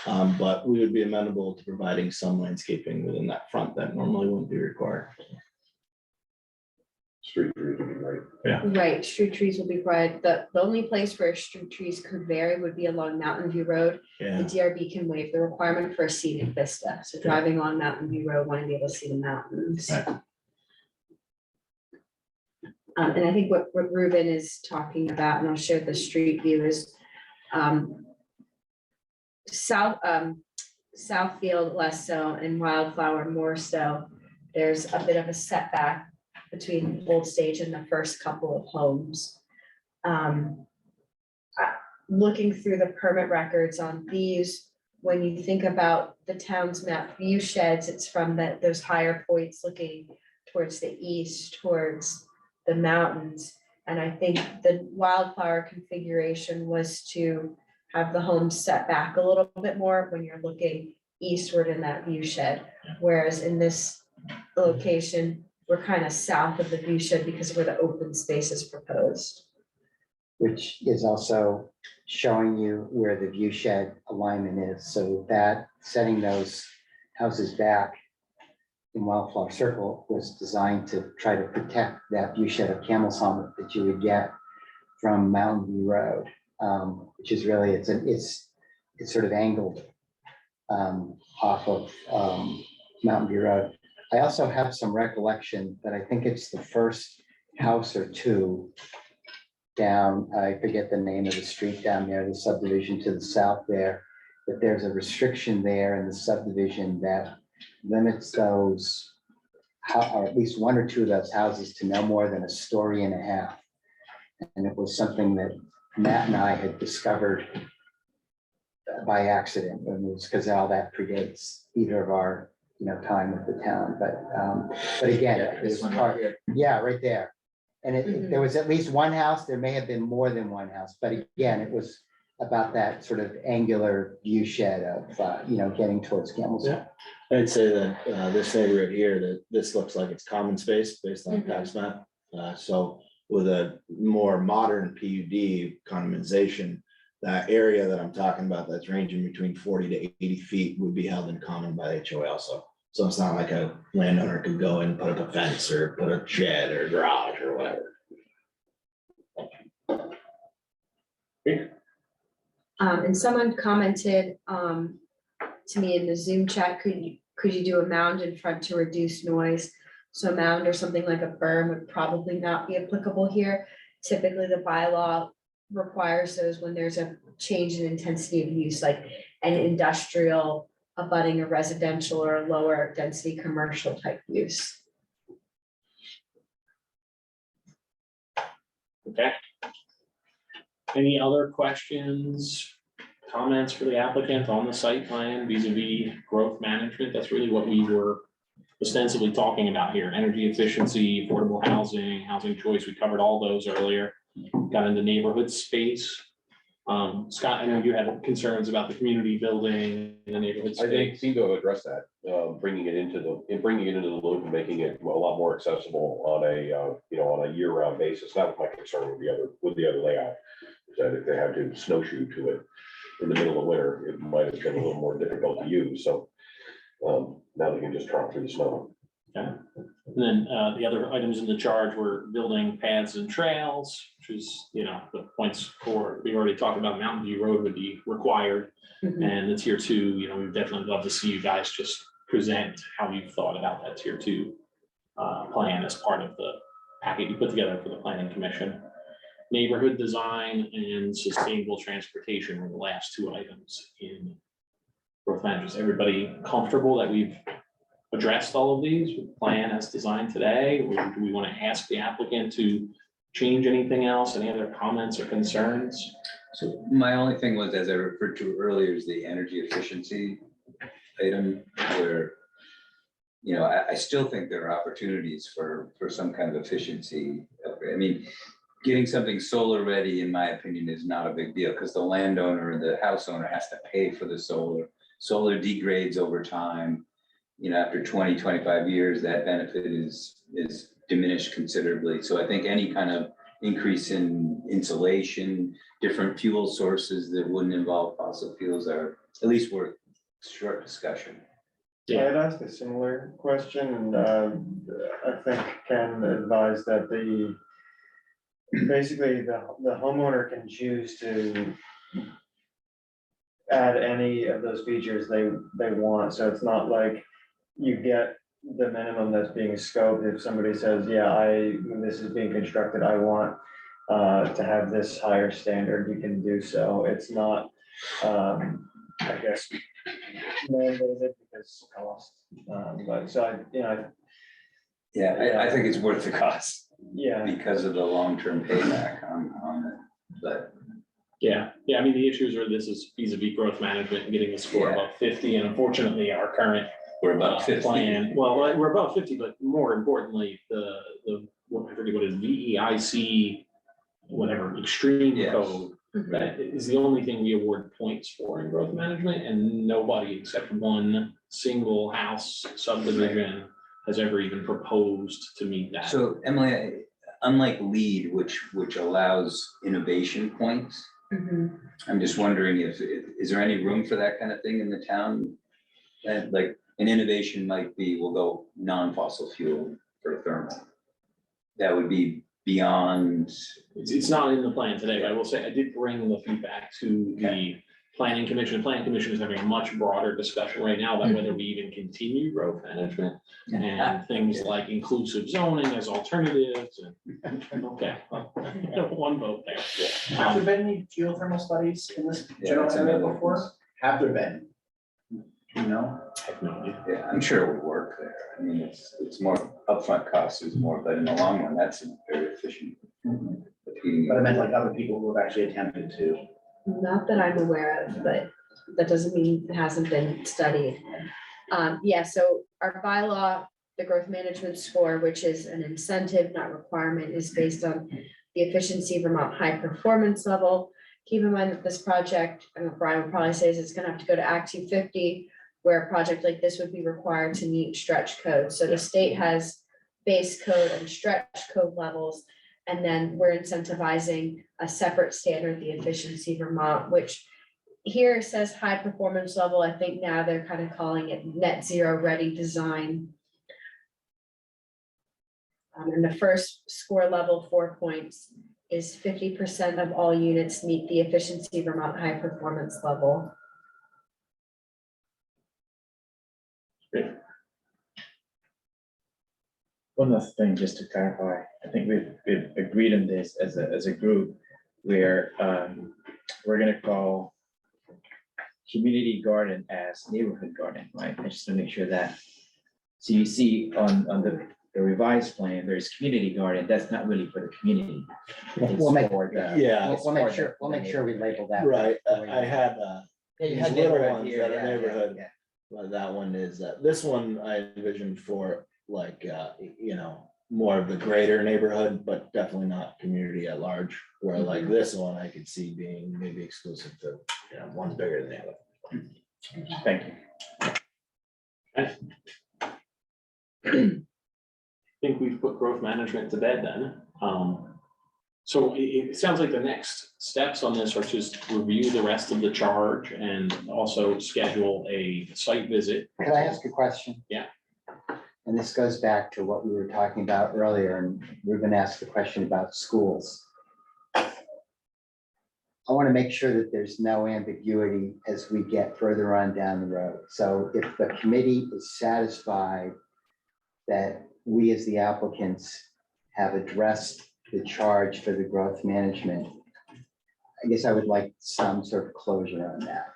But we would be amenable to providing some landscaping within that front that normally wouldn't be required. Street trees would be great. Right, street trees will be provided. The only place where street trees could vary would be along Mountain View Road. The Yeah, DRB can waive the requirement for a scenic vista. So driving on Mountain View Road, wanting to be able to see the mountains. Right. And I think what Ruben is talking about, and I'll share the street view, is Southfield less so and Wildflower more so. There's a bit of a setback between Old Stage and the first couple of homes. Looking through the permit records on these, when you think about the town's map view sheds, it's from those higher points looking towards the east, towards the mountains. And I think the Wildflower configuration was to have the homes set back a little bit more when you're looking eastward in that view shed. Whereas in this location, we're kind of south of the view shed because of where the open space is proposed. Which is also showing you where the view shed alignment is. So that setting those houses back in Wildflower Circle was designed to try to protect that view shed of Camel's Hump that you would get from Mountain View Road, which is really, it's sort of angled off of Mountain View Road. I also have some recollection that I think it's the first house or two down, I forget the name of the street down there, the subdivision to the south there, that there's a restriction there in the subdivision that limits those, or at least one or two of those houses to no more than a story and a half. And it was something that Matt and I had discovered by accident, and it was because all that predates either of our, time with the town, but again, it was part, yeah, right there. And there was at least one house, there may have been more than one house, but again, it was about that sort of angular view shed of, getting towards Camel's Hump. I'd say that this neighborhood here, that this looks like it's common space based on tax map. So with a more modern PUD condomization, that area that I'm talking about, that's ranging between 40 to 80 feet would be held in common by HOA also. So it's not like a landowner could go and put up a fence or put a shed or garage or whatever. And someone commented to me in the Zoom chat, could you do a mound in front to reduce noise? So a mound or something like a berm would probably not be applicable here. Typically, the bylaw requires those when there's a change in intensity of use, like an industrial abutting a residential or a lower density commercial type use. Okay. Any other questions, comments for the applicant on the site plan vis-a-vis growth management? That's really what we were ostensibly talking about here. Energy efficiency, affordable housing, housing choice. We covered all those earlier. Got into neighborhood space. Scott, I know you had concerns about the community building and the neighborhood I think space. seem to have addressed that, bringing it into the loop and making it a lot more accessible on a year-round basis. That was my concern with the other layout. Is that if they had to snowshoe to it in the middle of winter, it might have been a little more difficult to use. So now they can just trot through the snow. Okay. And then the other items in the charge were building paths and trails, which is, the points for, we already talked about Mountain View Road would be required. And the tier 2, we'd definitely love to see you guys just present how you thought about that tier 2 plan as part of the packet you put together for the planning commission. Neighborhood design and sustainable transportation were the last 2 items in growth management. Is everybody comfortable that we've addressed all of these with the plan as designed today? Or do we want to ask the applicant to change anything else? Any other comments or concerns? So my only thing was, as I referred to earlier, is the energy efficiency item where, I still think there are opportunities for some kind of efficiency. I mean, getting something solar ready, in my opinion, is not a big deal because the landowner, the house owner has to pay for the solar. Solar degrades over time. After 20, 25 years, that benefit is diminished considerably. So I think any kind of increase in insulation, different fuel sources that wouldn't involve fossil fuels are at least worth short discussion. I had asked a similar question, and I think Ken advised that basically the homeowner can choose to add any of those features they want, so it's not like you get the minimum that's being scoped. If somebody says, yeah, when this is being constructed, I want to have this higher standard, you can do so. It's not, I guess, mandated because cost, but so I think it's worth the cost yeah. because of the long-term payback on it, but. Yeah, I mean, the issues are, this is vis-a-vis growth management and getting the score Yeah. above 50, and unfortunately, our current We're about 50. plan, well, we're above 50, but more importantly, what I forget what is VEIC, whatever, extreme Yes. code, that is the only thing we award points for in growth management, and nobody except one single house subdivision has ever even proposed to meet that. So Emily, unlike LEED, which allows innovation points, Mhm. I'm just wondering is there any room for that kind of thing in the town? And like an innovation might be, we'll go non-fossil fuel for thermal. That would be beyond, It's not in the plan today, but I will say, I did bring the feedback to the planning commission. The planning commission is having a much broader discussion right now about whether we even continue growth management and things like inclusive zoning as alternatives and, okay, well, one vote there. Have there been any geothermal studies in this Yeah, general that's area another before? one. Have there been? You know? I have no idea. yeah, I'm sure it would work there. I mean, it's more upfront cost is more, but in the long run, that's very efficient. But I meant like other people who have actually attempted to. Not that I'm aware of, but that doesn't mean it hasn't been studied. Yeah, so our bylaw, the growth management score, which is an incentive, not requirement, is based on the efficiency Vermont high performance level. Keep in mind that this project, and Brian would probably say, is it's gonna have to go to Act 250, where a project like this would be required to meet stretch code. So the state has base code and stretch code levels. And then we're incentivizing a separate standard, the efficiency Vermont, which here says high performance level. I think now they're kind of calling it net zero ready design. And the first score level, 4 points, is 50% of all units meet the efficiency Vermont high performance level. One other thing, just to clarify, I think we've agreed on this as a group, where we're gonna call community garden as neighborhood garden, right? I just want to make sure that. So you see on the revised plan, there's community garden, that's not really for the community. It's We'll make- for the- Yeah, We'll make sure, we label that. right, the way I you- had, Yeah, you these had little neighborhood ones here, that are yeah, yeah, neighborhood. yeah. Well, that one is, this one I envisioned for like, more of the greater neighborhood, but definitely not community at large. Where like this one, I could see being maybe exclusive to, one's bigger than the other. Thank you. I think we've put growth management to bed then. So it sounds like the next steps on this are just review the rest of the charge and also schedule a site visit. Could I ask a question? Yeah. And this goes back to what we were talking about earlier, and Ruben asked the question about schools. I want to make sure that there's no ambiguity as we get further on down the road. So if the committee is satisfied that we as the applicants have addressed the charge for the growth management, I guess I would like some sort of closure on that,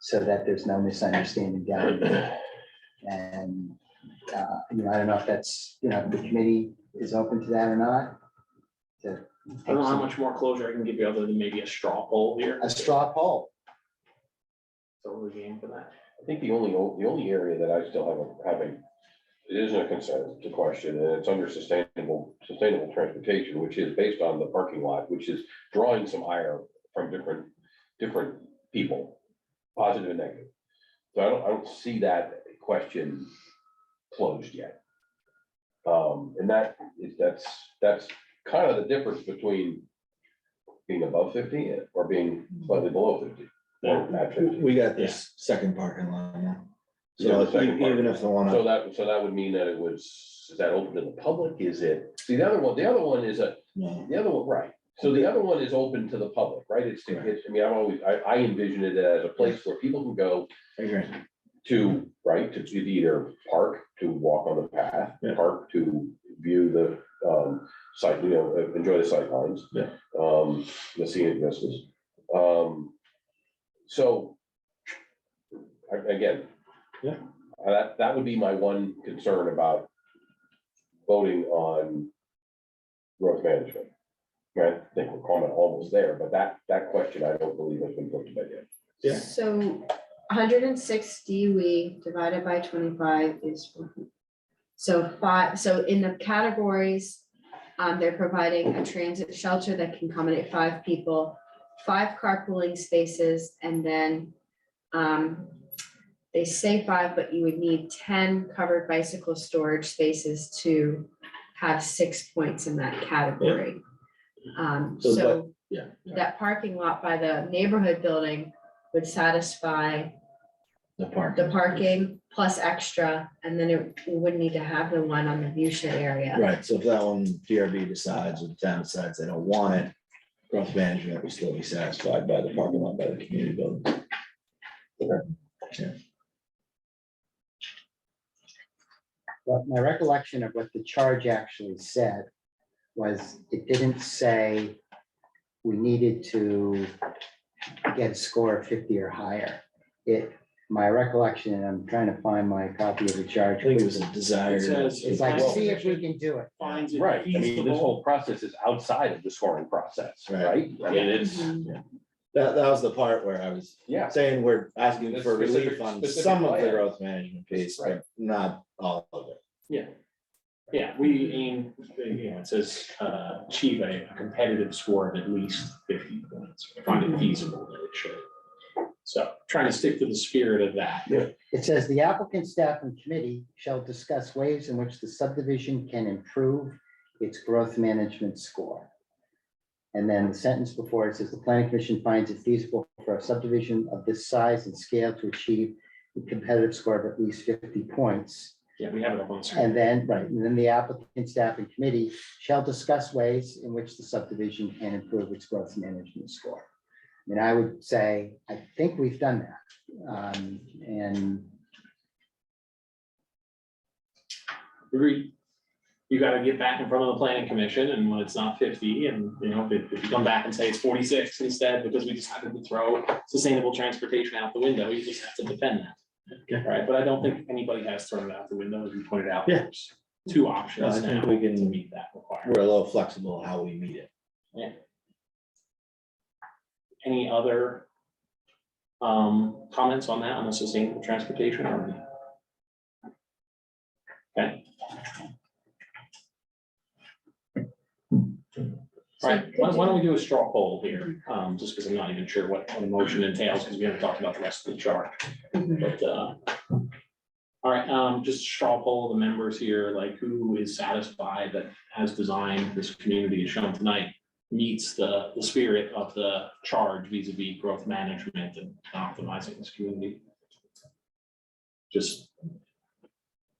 so that there's no misunderstanding down the road. And I don't know if that's, if the committee is open to that or not. I don't know how much more closure I can give you other than maybe a straw poll here. A straw poll. So we're game for that. I think the only area that I still have it isn't a concern, it's a question, and it's under sustainable transportation, which is based on the parking lot, which is drawing some ire from different people, positive and negative. So I don't see that question closed yet. And that's kind of the difference between being above 50 or being slightly below 50. Or at 50. We got this second parking lot now. Yeah, So the second part. even if the one, So that would mean that it was, is that open to the public? Is it, see, the other one is no, the other one, right. So the other one is open to the public, right? It's, I mean, I envision it as a place where people can go I agree. to, right, to either park, to walk on the path, Yeah. park to view the site, enjoy the sight lines. Yeah. The scenic vistas. So again. Yeah. That would be my one concern about voting on growth management. I think we're kind of almost there, but that question I don't believe has been put to bed yet. Yeah. So 160 we divided by 25 is. So 5, so in the categories, they're providing a transit shelter that can accommodate 5 people, 5 carpooling spaces, and then they say 5, but you would need 10 covered bicycle storage spaces to have 6 points in that category. So So yeah. that parking lot by the neighborhood building would satisfy The park. the parking plus extra, and then we wouldn't need to have the one on the view shed area. Right, so if that one DRB decides or the town decides they don't want it, growth management will still be satisfied by the parking lot, by the community building. Yeah. But my recollection of what the charge actually said was it didn't say we needed to get a score of 50 or higher. My recollection, and I'm trying to find my copy of the charge. I think it was a desire. It says- It's like, see if we can do it. Finds it Right, I mean, this feasible. whole process is outside of the scoring process, Right. right? I mean, it's, That was the part where I was yeah. saying we're asking That's for specific- relief on specific some of the plan. growth management piece, but not all of it. Yeah, we aim, it says, achieve a competitive score of at least 50 points. I find it feasible that it should. So trying to stick to the spirit of that. It says the applicant, staff, and committee shall discuss ways in which the subdivision can improve its growth management score. And then the sentence before it says the planning commission finds it feasible for a subdivision of this size and scale to achieve a competitive score of at least 50 points. Yeah, we have it up on the screen. And then, right, and then the applicant, staff, and committee shall discuss ways in which the subdivision can improve its growth management score. And I would say, I think we've done that. And Agreed. You gotta get back in front of the planning commission, and when it's not 50, and if you come back and say it's 46 instead, because we decided to throw sustainable transportation out the window, you just have to defend that. Okay. Right, but I don't think anybody has thrown it out the window, as you pointed out. Yeah. There's 2 No, I options think now we can- to meet that requirement. We're a little flexible how we meet it. Any other comments on that, on the sustainable transportation? Okay. All right, why don't we do a straw poll here, just because I'm not even sure what the motion entails, because we haven't talked about the rest of the chart. But, all right, just straw poll the members here, like who is satisfied that as designed, this community is shown tonight meets the spirit of the charge vis-a-vis growth management and optimizing this community. Just,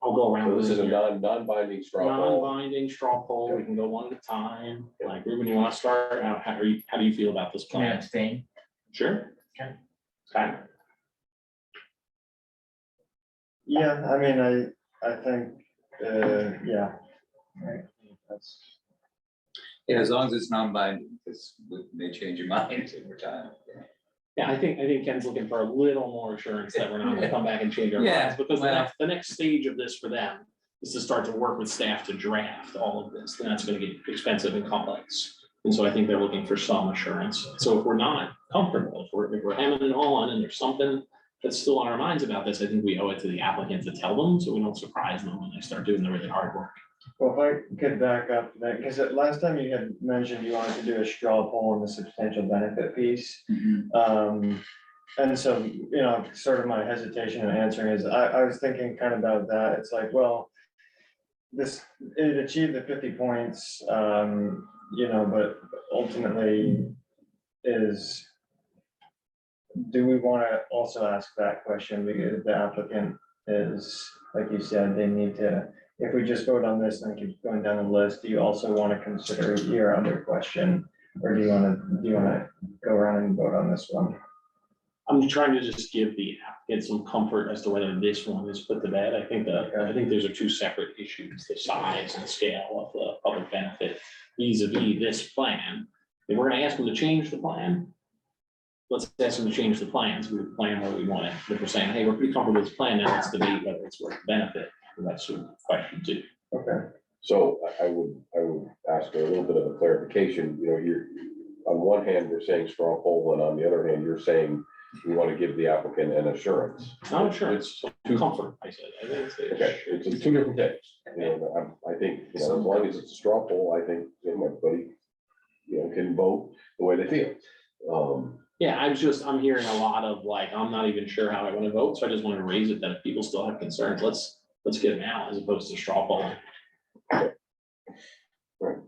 I'll go around. So this is a here. non-binding straw poll. Non-binding straw poll, we can go one at a time, like Ruben, you wanna start, how do you feel about this Can I plan? abstain? Sure. Okay. Okay. Yeah, I mean, I think, yeah. Right. That's. Yeah, as long as it's non-binding, because we may change your mind over time. Yeah, I think Ken's looking for a little more assurance that we're not gonna come back and change our Yeah, minds, because well- the next stage of this for them is to start to work with staff to draft all of this, and that's gonna get expensive and complex. And so I think they're looking for some assurance. So if we're not comfortable, if we're hemming and hawing, and there's something that's still on our minds about this, I think we owe it to the applicant to tell them, so we don't surprise them when they start doing the really hard work. Well, if I could back up, because last time you had mentioned you wanted to do a straw poll on the substantial benefit piece. And so, sort of my hesitation in answering is, I was thinking kind of about that. It's like, well, it achieved the 50 points, you know, but ultimately is, do we want to also ask that question, because the applicant is, like you said, they need to, if we just vote on this and keep going down the list, do you also want to consider your other question? Or do you want to go around and vote on this one? I'm trying to just give the applicant some comfort as to whether this one is put to bed. I think those are two separate issues, the size and scale of the public benefit vis-a-vis this plan. If we're gonna ask them to change the plan, let's ask them to change the plans, we plan where we want it. If we're saying, hey, we're pretty comfortable with this plan, now let's debate whether it's worth the benefit. That's sort of the question too. Okay. So I would ask a little bit of a clarification, you know, you're, on one hand, you're saying straw poll, and on the other hand, you're saying we want to give the applicant an assurance. Not assurance, comfort, I said. I think it's Okay, it's two different things. You know, I think, you know, as long as it's a straw poll, I think, you know, everybody, you know, can vote the way they feel. Yeah, I'm hearing a lot of like, I'm not even sure how I want to vote, so I just want to raise it that if people still have concerns, let's get them out as opposed to straw polling. Right.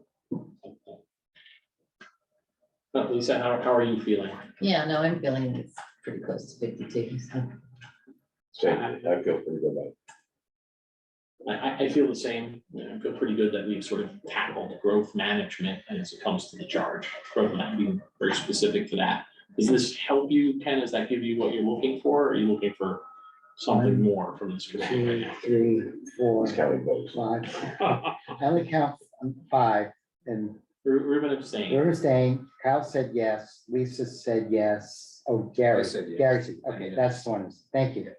Lisa, how are you feeling? Yeah, no, I'm feeling it's pretty close to 52, so. Same, I feel pretty good about it. I feel the same. I feel pretty good that we've sort of tackled growth management as it comes to the charge. Growth management, being very specific to that. Does this help you, Ken? Does that give you what you're looking for? Or are you looking for something more from this committee right 2, 3, 4, He's counting votes. 5. now? I only count 5, and Ruben abstained. we're staying. Kyle said yes, Lisa said yes. Oh, Gary, I said yes. Gary said, I okay, mean, that's the one. Thank you.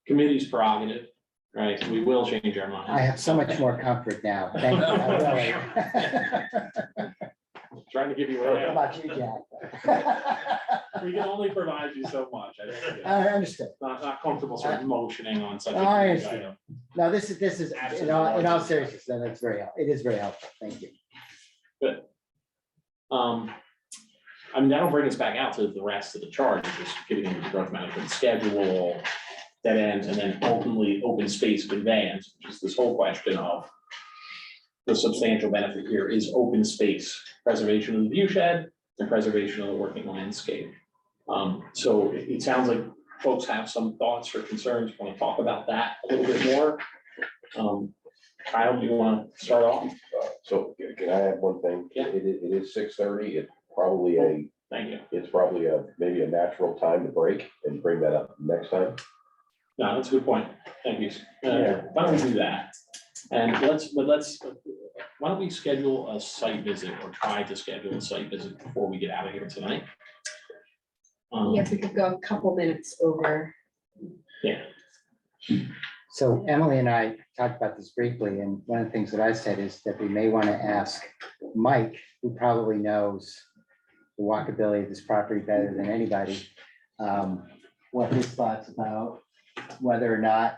Committee's prerogative, right? We will change our mind. I have so much more comfort now. Thank you. I really. Trying to give you How a, about you, Jack? we can only provide you so much. I understand. Not comfortable sort of motioning on such a I big understand. item. No, this is, in all seriousness, then it's it is very helpful. Thank you. Good. I mean, that'll bring us back out to the rest of the chart, just getting into the growth management schedule, dead ends, and then ultimately open space conveyance, which is this whole question of the substantial benefit here is open space, preservation of the view shed and preservation of the working landscape. So it sounds like folks have some thoughts or concerns, want to talk about that a little bit more. Kyle, do you want to start off? So can I add one thing? Yeah. It is 6:30. It's probably Thank you. maybe a natural time to break and bring that up next time. No, that's a good point. Thank you. Yeah. Why don't we do that? And why don't we schedule a site visit or try to schedule a site visit before we get out of here tonight? Yes, we could go a couple minutes over. Yeah, So Emily and I talked about this briefly, and one of the things that I said is that we may want to ask Mike, who probably knows the walkability of this property better than anybody, what his thoughts about whether or not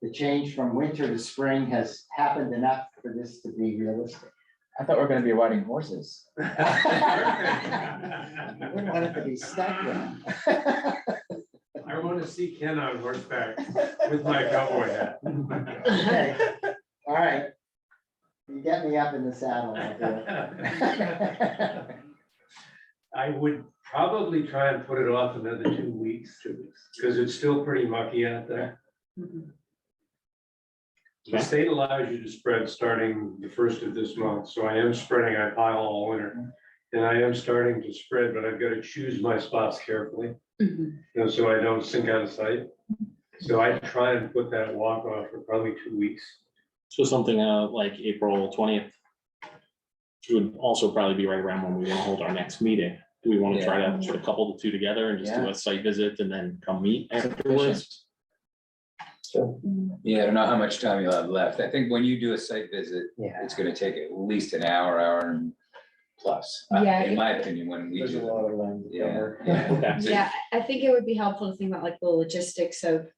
the change from winter to spring has happened enough for this to be realistic. I thought we were gonna be riding horses. I wouldn't want it to be stuck there. I want to see Ken on horseback with my cowboy hat. Okay. All right. You get me up in the saddle. I'll do it. I would probably try and put it off another 2 weeks, because it's still pretty mucky out there. The state allows you to spread starting the 1st of this month, so I am spreading, I pile all winter. And I am starting to spread, but I've got to choose my spots carefully, you know, so I don't sink out of sight. So I try and put that walk off for probably 2 weeks. so something like April 20th. Would also probably be right around when we want to hold our next meeting. Do we want to try to sort of couple the two together and just do a site visit and then come meet afterwards? Yeah, I don't know how much time you'll have left. I think when you do a site visit, Yeah. it's gonna take at least an hour and plus. Yeah. In my opinion, when we There's a do. lot of land to Yeah, cover. yeah. Okay. Yeah, I think it would be helpful to think about like the logistics of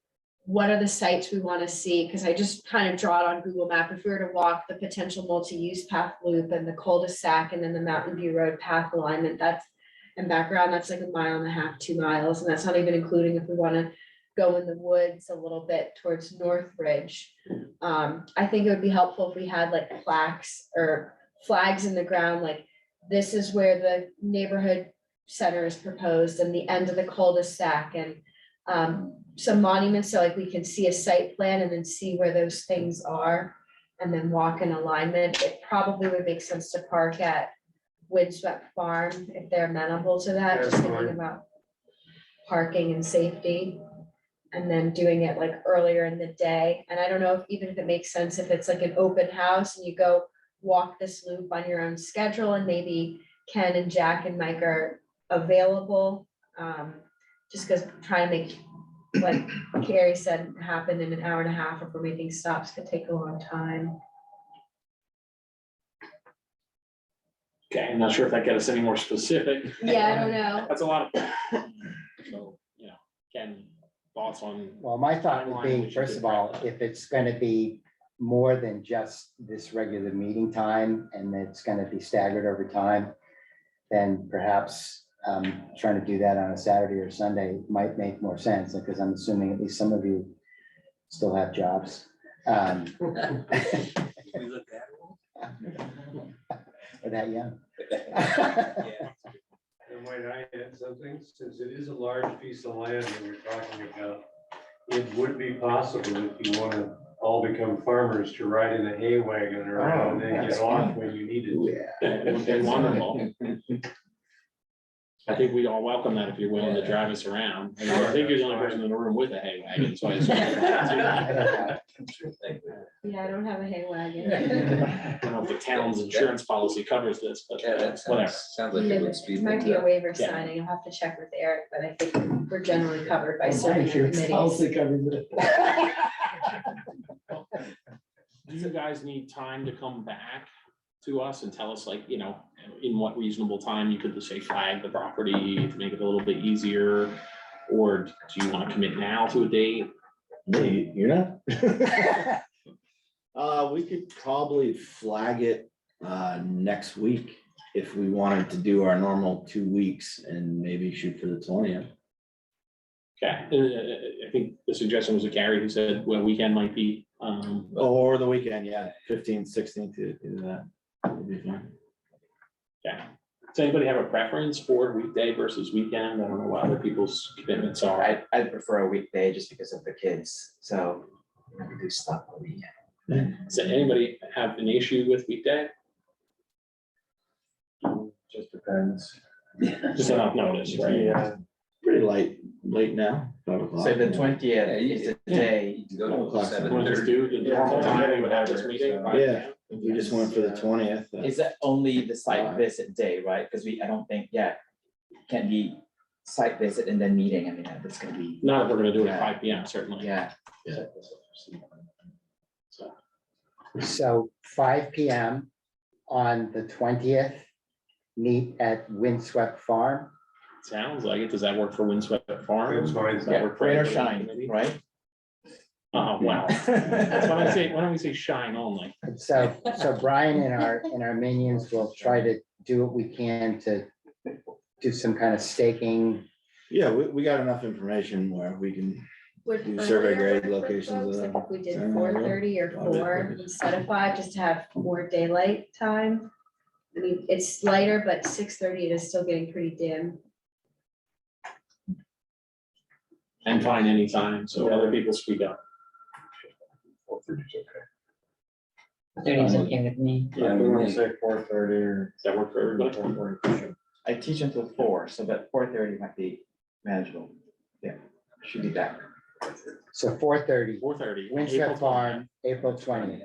what are the sites we want to see? Because I just kind of draw it on Google Map. If we were to walk the potential multi-use path loop and the cul-de-sac and then the Mountain View Road path alignment, that's, and background, that's like 1.5 miles, 2 miles. And that's not even including if we want to go in the woods a little bit towards Northbridge. I think it would be helpful if we had like plaques or flags in the ground, like this is where the neighborhood center is proposed and the end of the cul-de-sac and some monuments, so like we can see a site plan and then see where those things are and then walk in alignment. It probably would make sense to park at Windswept Farm if they're amenable to that, just thinking about parking and safety. And then doing it like earlier in the day. And I don't know if even if it makes sense, if it's like an open house and you go walk this loop on your own schedule and maybe Ken and Jack and Mike are available. Just because trying to make, like Carrie said, happen in an hour and a half if we're making stops could take a long time. Okay, I'm not sure if that gets us any more specific. Yeah, I don't know. That's a lot of. So, you know, Ken, thoughts on, Well, my thought would Timeline, we be, should first of get all, back. if it's gonna be more than just this regular meeting time and it's gonna be staggered over time, then perhaps trying to do that on a Saturday or Sunday might make more sense, because I'm assuming at least some of you still have jobs. We look at Or that young. it. Yeah. And might I add something, since it is a large piece of land that we're talking about, it would be possible if you want to all become farmers to ride in a hay wagon around and then that's get off fun. when you need it. and wonderful. I think we'd all welcome that if you're willing to drive us around. And I think you're the only person in the room with a hay wagon, so I assume. Yeah, I don't have a hay wagon. I don't know if the town's insurance policy covers this, but Yeah, that whatever. sounds like it would speed Might things be a up. waiver Yeah. signing. I'll have to check with Eric, but I think we're generally covered by serving on committees. Do you guys need time to come back to us and tell us, like, you know, in what reasonable time you could just say flag the property to make it a little bit easier? Or do you want to commit now to a date? You're not? We could probably flag it next week if we wanted to do our normal 2 weeks and maybe shoot for the 20th. Okay, I think the suggestion was a Gary who said, well, weekend might be, Or the weekend, yeah, 15th, 16th to do that. Would be fine. okay. Does anybody have a preference for weekday versus weekend? I don't know what other people's commitments are. I'd prefer a weekday just because of the kids, so I could do stuff on the weekend. Does anybody have an issue with weekday? Just depends. Just enough notice, right? Yeah, Pretty late now, 5 o'clock. So the 20th Yeah, is the day. You can go to 7:30. Want to just do the normal time we would have this meeting? Yeah, if we just went for the 20th. Is that only the site visit day, right? Because I don't think, can be site visit and then meeting. I mean, that's gonna be, Not if we're gonna do it at Yeah. 5 PM, certainly. yeah. So, So 5 PM on the 20th, meet at Windswept Farm. sounds like it. Does that work for Windswept Farm? That's fine. Does that work for Rain or anybody on the shine, committee? right? Well, that's why why don't we say shine only? So Brian and our minions will try to do what we can to do some kind of staking. Yeah, we got enough information where we can, Would Do survey earlier grade work for locations folks? of Like them. if we did Yeah. 4:30 or Love it. 4 instead of 5, just to have more daylight time. I mean, it's lighter, but 6:30 it is still getting pretty dim. And fine anytime, so other people speak up. 30's okay with me. yeah, we want to say 4:30 or. Does that work for everybody? I teach until 4, so that 4:30 might be manageable. Yeah, should be back. So 4:30, 4:30. Windswept Farm, April 20th,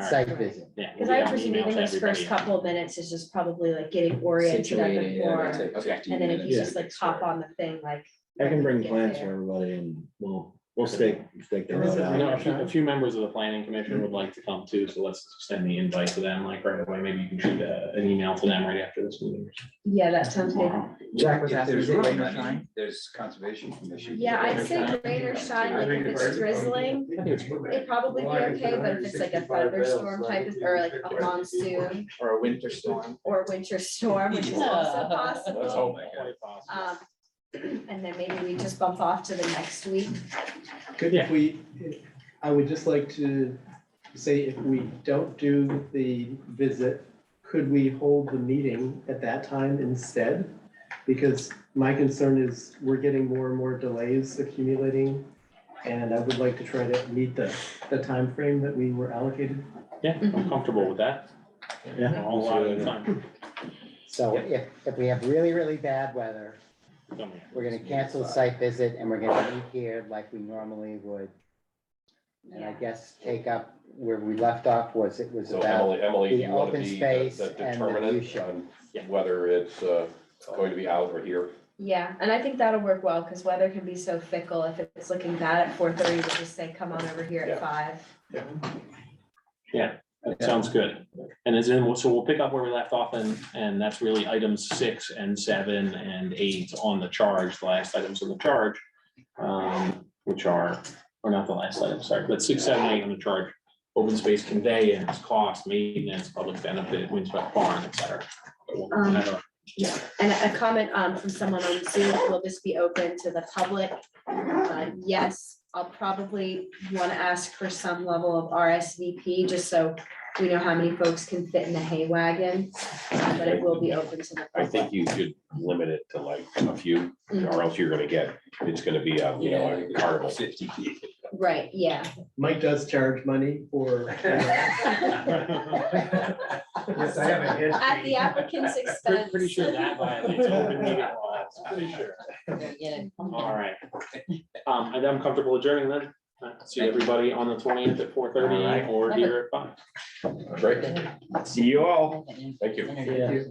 site visit. Yeah. Because we'll I get an presume email even to this first everybody. couple of minutes is just probably like getting oriented on the Situating, yeah, form. that's it. Okay. And then if you Yeah. just like hop on the thing, like. I can bring get plans there. for everybody and we'll stake the road I know out. a few members of the planning commission would like to come too, so let's send the invite to them like right away. Maybe you can shoot an email to them right after this meeting. Yeah, that sounds good. Jack was If asking, there's is it room, rain or I mean, shine? There's conservation commission. Yeah, I'd Rain or say shine? rain or shine, I like think if it's it's- drizzling, I think it's it'd probably be okay, but if it's like a thunderstorm type of, or like a monsoon Or a winter storm? or winter storm, which is also Let's possible. hope. Um, And then maybe we just bump off to the next week. Could if we, I would just like to say if we don't do the visit, could we hold the meeting at that time instead? Because my concern is we're getting more and more delays accumulating. And I would like to try to meet the timeframe that we were allocated. Yeah, I'm comfortable with that. Yeah. A lot of the time. So if we have really, really bad weather, we're gonna cancel the site visit and we're gonna meet here like we normally would. And I Yeah. guess take up where we left off was it was So about Emily, do the you want to open be the space the and the determinant view shed. on whether it's going to be out or here? Yeah, and I think that'll work well, because weather can be so fickle. If it's looking bad at 4:30, to just say, come on over here Yeah. at 5. That sounds good. And as in, so we'll pick up where we left off and that's really items 6 and 7 and 8 on the charge, the last items on the charge. Which are, or not the last item, sorry, but 6, 7, 8 on the charge. Open space conveyance, cost, maintenance, public benefit, windswept barn, et cetera. Yeah, and a comment from someone on Zoom, will this be open to the public? Yes, I'll probably want to ask for some level of RSVP, just so we know how many folks can fit in the hay wagon. But it will be open to the I public. think you should limit it to like a few, or else you're gonna get, it's gonna be a, you know, a carnival. 50 feet. Right, yeah. Mike does charge money for. Yes, I have a history. At the applicant's expense. Pretty sure that violates open meeting law, pretty sure. Yeah. All right. And I'm comfortable adjourning then. See everybody on the 20th at 4:30 or here at 5. Great. See you all. Thank you. Introduce.